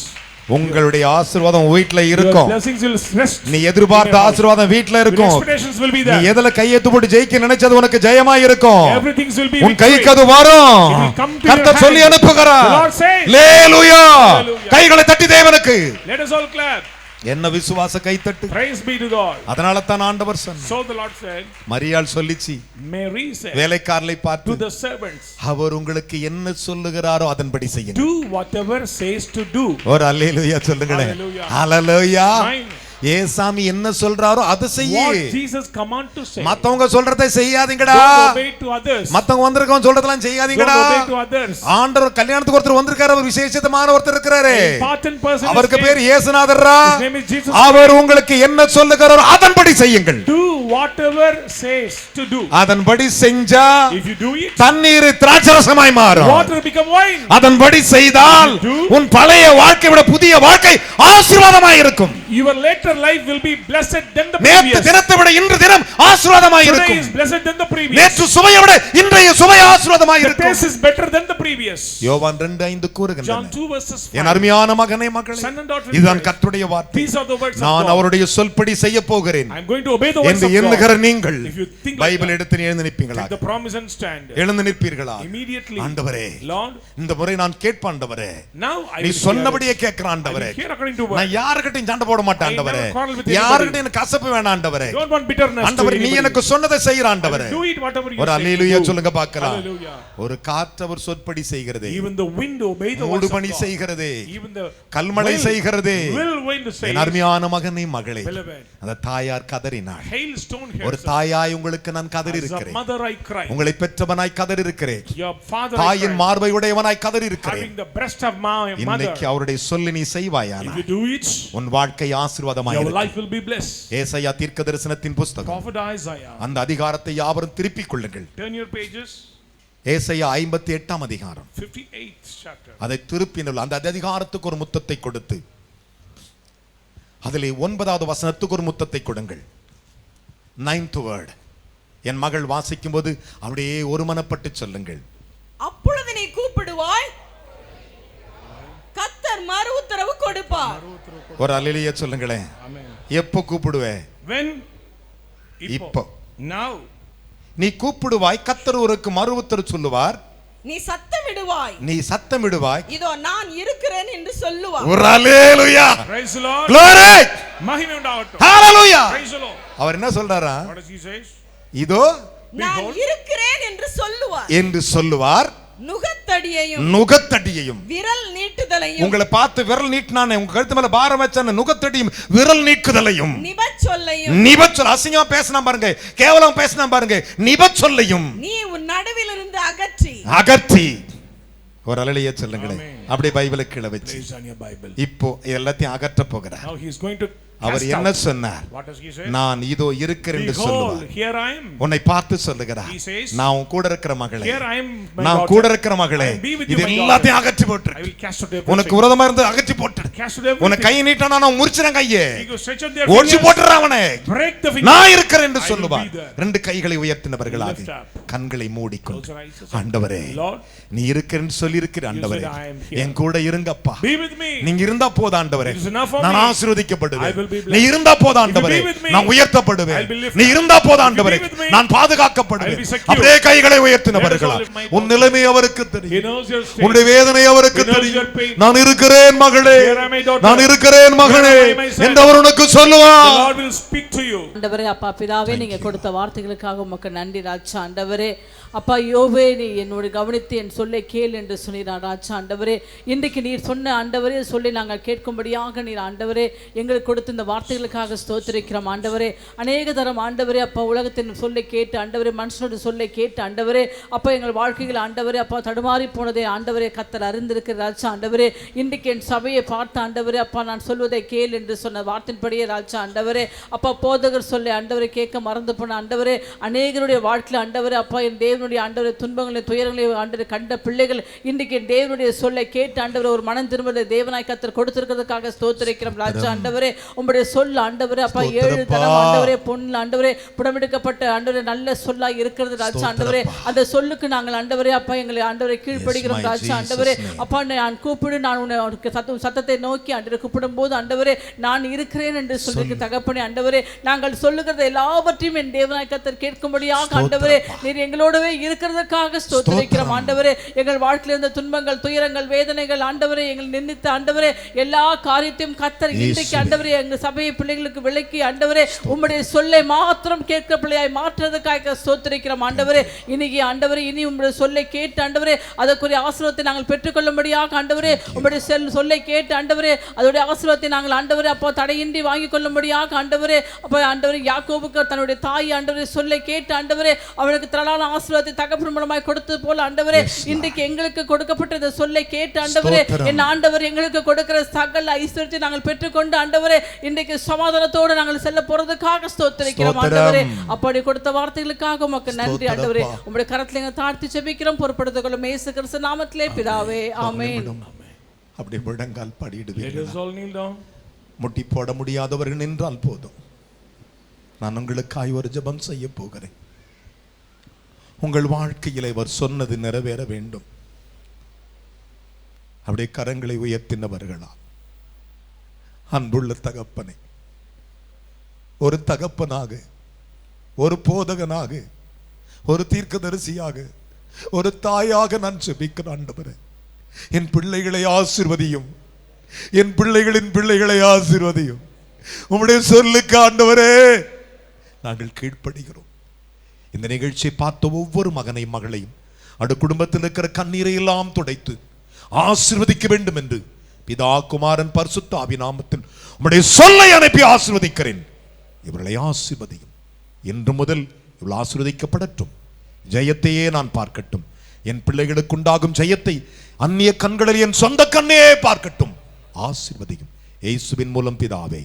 உங்களுடைய ஆசீர்வாதம் வீட்ல Your இருக்கும். blessings will rest. நீ எதிர்பார்த்த ஆசீர்வாதம் வீட்ல Your இருக்கும். expectations will be நீ there. எதுல கையெத்து போட்டு ஜெயிக்க நினைச்சது உனக்கு ஜெயமா இருக்கும். Everything will be உன் victory. கைக்கு அது வரும். It will come to your கர்த்தர் hand. சொல்லி அனுப்புகிறார். The Lord says, hallelujah. Hallelujah. கைகளை தட்டி தேவனுக்கு. Let us all clap. என்ன விசுவாச கைத்தட்டு. Praise be to God. அதனால தான் ஆண்டவர் சொன்னார். So the Lord said, மரியாள் சொல்லிச்சு, Mary said வேலைக்காரரை to பார்த்து, the servants, அவர் உங்களுக்கு என்ன சொல்லுகிறாரோ அதன்படி செய்யுங்க. do whatever says to do. ஒரு அல்லேலூயா சொல்லுங்களேன். Hallelujah. ஹalleluya. Mine. ஏசாமி என்ன சொல்றாரோ அதை செய்யு. What Jesus command to say. மத்தவங்க சொல்றதை செய்யாதீங்கடா. Don't obey to others. மத்தவங்க வந்திருக்கவங்க சொல்றதெல்லாம் செய்யாதீங்கடா. Don't obey to others. ஆண்டவர் கல்யாணத்துக்கு ஒருத்தர் வந்திருக்காரு, ஒரு விசேஷமான ஒருத்தர் இருக்காரு. Important person. அவருக்கு is பேர் named- இயேசுநாதர்ரா. His name is Jesus. அவர் உங்களுக்கு என்ன சொல்லுகிறாரோ அதன்படி செய்யுங்கள். Do whatever says to do. அதன்படி செஞ்சா If you do it, தண்ணீர் திராட்சரசமாய் மாறும். water become wine. அதன்படி செய்தால் உன் பழைய வாழ்க்கை விட புதிய வாழ்க்கை ஆசீர்வாதமாய் இருக்கும். Your later life will be blessed than the நேற்று previous. தினத்தை விட இன்று தினம் ஆசீர்வாதமாய் Today இருக்கும். is blessed than the previous. நேற்று சுவையை விட இன்றைய சுவை ஆசீர்வாதமாய் The இருக்கும். taste is better than the previous. யோவான் 2:5 John கூறுகின்றார், 2 verses 5. என் அருமையான மகனே மகளே, Son and daughter, இதுதான் கர்த்தருடைய வார்த்தை. These are the words of நான் God. அவருடைய சொல்படி செய்ய போகிறேன் I'm going to obey the words என்று of God. எண்ணுகிற நீங்கள் If you think like Bible that, எடுத்து எழுந்து நிற்பீங்களா? take the promise and stand. எழுந்து நிற்பீர்களா? Immediately, ஆண்டவரே, Lord, இந்த முறை நான் கேட்பேன் ஆண்டவரே. now I நீ will சொன்னபடியே hear கேட்கிறேன் ஆண்டவரே. I will hear according to word. நான் யார்கிட்டயும் சண்டை போட மாட்டேன் I ஆண்டவரே. never quarrel with anybody. யார்கிட்டயும் எனக்கு கசப்பு வேண்டாம் ஆண்டவரே. Don't want bitterness to ஆண்டவரே, நீ anybody. எனக்கு சொன்னதை செய்கிற ஆண்டவரே. Do it whatever you ஒரு say. Hallelujah Do. சொல்லுங்க பார்க்கலாம். Hallelujah. ஒரு காற்று அவர் சொற்படி செய்கிறது. Even the wind obey the words of மூடுபனி God. செய்கிறது. Even the கல்மழை செய்கிறது. will wind says. என் அருமையான மகனே மகளே, Beloved, அந்த தாயார் கதறினாள். hailstone ஒரு herself. தாயாய் உங்களுக்கு நான் கதறி As a இருக்கிறேன். mother I cry. உங்களை பெற்றவனாய் கதறி இருக்கிறேன். Your father I தாயின் cry. மார்பை உடையவனாய் கதறி இருக்கிறேன். Having the breast of my mother. இன்னைக்கு அவருடைய சொல்லி நீ செய்வாயானா If you do it, உன் வாழ்க்கை ஆசீர்வாதமாய் your இருக்கும். life will be blessed. ஏசாயா தீர்க்கதரிசனத்தின் புத்தகம் Prophet Isaiah. அந்த அதிகாரத்தை யாவரும் திருப்பிக் கொள்ளுங்கள். Turn your pages. ஏசாயா 58 அதிகாரம். 58th chapter. அதை திருப்பினுள்ள அந்த அதிகாரத்துக்கு ஒரு முத்தத்தை கொடுத்து அதிலே 9வது வசனத்துக்கு ஒரு முத்தத்தை கொடுங்கள். 9th word. என் மகள் வாசிக்கும் போது அப்படியே ஒருமனப்பட்டு சொல்லுங்கள். அப்பொழுது நீ கூப்பிடுவாய், கர்த்தர் மறு உத்தரவு கொடுப்பார். ஒரு அல்லேலூயா சொல்லுங்களேன். Amen. எப்போ கூப்பிடுவே? When? இப்போ. Now. நீ கூப்பிடுவாய், கர்த்தர் உனக்கு மறு உத்தரவு சொல்லுவார். நீ சத்தமிடுவாய், நீ சத்தமிடுவாய், இதோ நான் இருக்கிறேன் என்று சொல்லுவார். ஒரு அல்லேலூயா. Praise the Lord. Glory. மகிமை உண்டாகட்டும். ஹalleluya. Praise the Lord. அவர் என்ன சொல்றாரா? What does he say? இதோ நான் இருக்கிறேன் என்று சொல்லுவார். என்று சொல்லுவார். நுகத்தடியையும் நுகத்தடியையும் விரல் நீட்டுதலையும் உங்களை பார்த்து விரல் நீட்டினானே, உங்க கழுத்து மேல பாரம் வச்சானே, நுகத்தடியும் விரல் நீக்குதலையும் நிபச்சொல்லையும் நிபச்சொல் அசிங்கமா பேசினா பாருங்க, கேவலம் பேசினா பாருங்க, நிபச்சொல்லையும் நீ உன் நடுவில் இருந்து அகற்றி அகற்றி. ஒரு அல்லேலூயா சொல்லுங்களேன். Amen. அப்படியே பைபிளை கீழ வச்சு Place on your Bible. இப்போ எல்லாத்தையும் அகற்ற போகிறார். Now he is going to our cast என்ன out. சொன்னார்? What does he say? நான் இதோ இருக்கிறேன் என்று Behold, சொல்லுவார். here I am. உன்னை பார்த்து சொல்லுகிறார், He says, நான் உன் கூட இருக்கிற மகளே, Here I am, my நான் daughter. கூட இருக்கிற மகளே, I will be with you, இது my எல்லாத்தையும் daughter. அகற்றி I போட்டு, will cast out உனக்கு everything. விரோதமா இருந்து அகற்றி போட்டு, Cast out everything. உனக்கு கை நீட்டானா நான் முறிச்சிறேன் கையே, He goes, stretch out their ஒடிச்சு fingers. போட்டுற அவனை, Break the fingers. நான் இருக்கிறேன் என்று I will சொல்லுவார். be there. ரெண்டு கைகளை உயர்த்தினவர்களாக Lift up. கண்களை மூடிக்கொண்டு, Close your eyes. ஆண்டவரே, Lord, நீ இருக்கிறேன்னு சொல்லி இருக்கிற ஆண்டவரே, I am here. என் கூட இருங்கப்பா, be with me. நீங்க இருந்தா போதும் ஆண்டவரே, It is enough for நான் me. ஆசீர்வதிக்கப்படுவேன். I will be blessed. நீ இருந்தா போதும் ஆண்டவரே, If you be with me, நான் உயர்த்தப்படுவேன். I'll be lifted. நீ இருந்தா போதும் If you ஆண்டவரே, be with me, நான் பாதுகாக்கப்படுவேன். I'll be secure. அப்படியே கைகளை உயர்த்தினவர்களா, Let us all lift my உன் நிலைமை அவருக்கு He தெரியும், knows your state. உன்னுடைய வேதனை அவருக்கு He knows தெரியும். your pain. நான் இருக்கிறேன் மகளே, Here am I, daughter. நான் இருக்கிறேன் மகனே Here am I, my son. என்று அவர் உனக்கு The சொல்லுவார். Lord will speak to you. ஆண்டவரே, அப்பா பிதாவே, நீங்க கொடுத்த வார்த்தைகளுக்காக உமக்கு நன்றி ராஜா. ஆண்டவரே அப்பா, யோபே நீ என்னோட கவனித்து என் சொல்லை கேள் என்று சொன்னார் ராஜா. ஆண்டவரே, இன்றைக்கு நீர் சொன்ன ஆண்டவரே சொல்லி நாங்கள் கேட்கும்படியாக நீர் ஆண்டவரே எங்களுக்கு கொடுத்த இந்த வார்த்தைகளுக்காக ஸ்தோத்திரிக்கிறோம் ஆண்டவரே. அநேக தரம் ஆண்டவரே அப்பா உலகத்தின் சொல்லை கேட்டு ஆண்டவரே, மனுஷனோட சொல்லை கேட்டு ஆண்டவரே அப்பா எங்கள் வாழ்க்கையில் ஆண்டவரே அப்பா தடுமாறி போனதே ஆண்டவரே கர்த்தர் அறிந்திருக்கிற ராஜா. ஆண்டவரே, இன்றைக்கு என் சபையை பார்த்து ஆண்டவரே அப்பா நான் சொல்வதை கேள் என்று சொன்ன வார்த்தையின்படியே ராஜா. ஆண்டவரே அப்பா போதகர் சொல்லை ஆண்டவரை கேட்க மறந்து போன ஆண்டவரே, அநேகருடைய வாழ்க்கையில் ஆண்டவரே அப்பா என் தேவனுடைய ஆண்டவரை துன்பங்களை துயரங்களை ஆண்டவரை கண்ட பிள்ளைகள் இன்றைக்கு என் தேவனுடைய சொல்லை கேட்டு ஆண்டவரை ஒரு மனம் திரும்புவதை தேவனாய் கர்த்தர் கொடுத்திருக்கிறதுக்காக ஸ்தோத்திரிக்கிறோம் ராஜா. ஆண்டவரே உம்முடைய சொல் ஆண்டவரே அப்பா 7 தரம் ஆண்டவரே பொன்னில் ஆண்டவரே புடமெடுக்கப்பட்ட ஆண்டவரே நல்ல சொல்லாய் இருக்கிறது ராஜா. ஆண்டவரே அந்த சொல்லுக்கு நாங்கள் ஆண்டவரே அப்பா எங்களை ஆண்டவரை கீழ்ப்படுகிறோம் ராஜா. ஆண்டவரே அப்பா நான் கூப்பிடு, நான் உன்னை சத்தத்தை நோக்கி ஆண்டவரை கூப்பிடும் போது ஆண்டவரே நான் இருக்கிறேன் என்று சொல்லி தகப்பனே ஆண்டவரே நாங்கள் சொல்லுகிறது எல்லாவற்றையும் என் தேவனாய் கர்த்தர் கேட்கும்படியாக ஆண்டவரே நீர் எங்களோடவே இருக்கிறதுக்காக ஸ்தோத்திரிக்கிறோம் ஆண்டவரே. எங்கள் வாழ்க்கையில் இருந்த துன்பங்கள் துயரங்கள் வேதனைகள் ஆண்டவரே எங்கள் நிந்தித்த ஆண்டவரே எல்லா காரியத்தையும் கர்த்தர் இன்றைக்கு ஆண்டவரே எங்கள் சபையை பிள்ளைகளுக்கு விளக்கி ஆண்டவரே உம்முடைய சொல்லை மாத்திரம் கேட்க பிள்ளையாய் மாற்றுறதுக்காக ஸ்தோத்திரிக்கிறோம் ஆண்டவரே. இன்னைக்கு ஆண்டவரே இனி உம்முடைய சொல்லை கேட்டு ஆண்டவரே அதற்குரிய ஆசீர்வாதத்தை நாங்கள் பெற்றுக்கொள்ளும்படியாக ஆண்டவரே உம்முடைய சொல்லை கேட்டு ஆண்டவரே அதோடைய ஆசீர்வாதத்தை நாங்கள் ஆண்டவரே அப்போ தடையின்றி வாங்கிக் கொள்ளும்படியாக ஆண்டவரே அப்போ ஆண்டவரே யாக்கோபுக்கு தன்னுடைய தாய் ஆண்டவரே சொல்லை கேட்டு ஆண்டவரே அவனுக்கு திரளான ஆசீர்வாதத்தை தகப்பன் மூலமாய் கொடுத்தது போல ஆண்டவரே இன்றைக்கு எங்களுக்கு கொடுக்கப்பட்ட இந்த சொல்லை கேட்டு ஆண்டவரே என் ஆண்டவர் எங்களுக்கு கொடுக்கிற சகல ஐஸ்வர்யத்தை நாங்கள் பெற்றுக்கொண்டு ஆண்டவரே இன்றைக்கு சமாதானத்தோடு நாங்கள் செல்ல போறதுக்காக ஸ்தோத்திரிக்கிறோம் ஆண்டவரே. அப்படி கொடுத்த வார்த்தைகளுக்காக உமக்கு நன்றி ஆண்டவரே. உங்களுடைய கரத்துல எங்க தாழ்த்தி ஜெபிக்கிறோம், பொறுப்படுத்திக் கொள்ளும் இயேசு கிறிஸ்து நாமத்திலே பிதாவே ஆமென். அப்படி முழங்கால் Let படியிடுவீர்கள். us all kneel down. முட்டி போட முடியாதவர்கள் நின்றால் போதும், நான் உங்களுக்காய் ஒரு ஜெபம் செய்ய போகிறேன். உங்கள் வாழ்க்கையில் அவர் சொன்னது நிறைவேற வேண்டும். அப்படியே கரங்களை உயர்த்தினவர்களா, அன்புள்ள தகப்பனே, ஒரு தகப்பனாக ஒரு போதகனாக, ஒரு தீர்க்கதரிசியாக, ஒரு தாயாக நான் ஜெபிக்கிறேன் ஆண்டவரே. என் பிள்ளைகளை ஆசீர்வதியும், என் பிள்ளைகளின் பிள்ளைகளை ஆசீர்வதியும். உம்முடைய சொல்லுக்கு ஆண்டவரே நாங்கள் கீழ்ப்படுகிறோம். இந்த நிகழ்ச்சியை பார்த்த ஒவ்வொரு மகனையும் மகளையும் அடு குடும்பத்தில் இருக்கிற கண்ணீரை எல்லாம் துடைத்து ஆசீர்வதிக்க வேண்டும் என்று பிதா குமாரன் பரிசுத்த ஆவியின் நாமத்தில் உம்முடைய சொல்லை அனுப்பி ஆசீர்வதிக்கிறேன். இவர்களை ஆசீர்வதியும். இன்று முதல் இவள் ஆசீர்வதிக்கப்படட்டும். ஜெயத்தையே நான் பார்க்கட்டும். என் பிள்ளைகளுக்கு உண்டாகும் ஜெயத்தை அந்நிய கண்களில் என் சொந்த கண்ணே பார்க்கட்டும். ஆசீர்வதியும். இயேசுவின் மூலம் பிதாவே,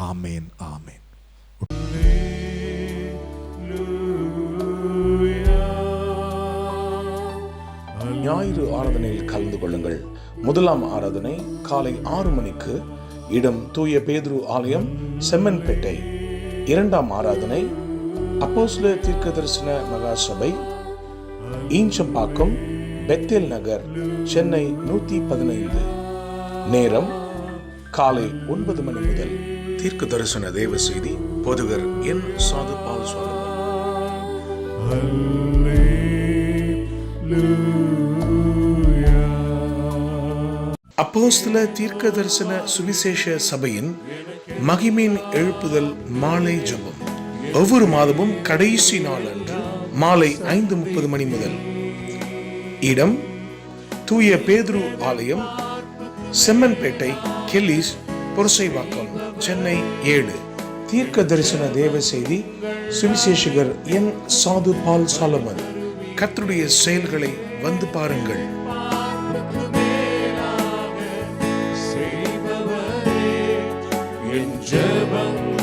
ஆமேன், ஆமேன். ஞாயிறு ஆராதனையில் கலந்து கொள்ளுங்கள். முதலாம் ஆராதனை காலை 6 மணிக்கு, இடம் தூய பேதுரு ஆலயம், செம்மன்பேட்டை. இரண்டாம் ஆராதனை அப்போஸ்தலர் தீர்க்கதரிசன மகா சபை, ஈஞ்சம்பாக்கம், பெத்தேல் நகர், சென்னை 115. நேரம் காலை 9 மணி முதல். தீர்க்க தரிசன தேவ செய்தி போதகர் என். சாது பால் சுவாமி. அப்போஸ்தலர் தீர்க்க தரிசன சுவிசேஷ சபையின் மகிமையின் எழுப்புதல் மாலை ஜெபம் ஒவ்வொரு மாதமும் கடைசி நாள் அன்று மாலை 5:30 மணி முதல். இடம் தூய பேதுரு ஆலயம், செம்மன்பேட்டை, கெல்லிஸ், புரசைவாக்கம், சென்னை 7. தீர்க்க தரிசன தேவ செய்தி சுவிசேஷகர் என். சாது பால் சாலமன். கர்த்தருடைய செயல்களை வந்து பாருங்கள். ஜெபம்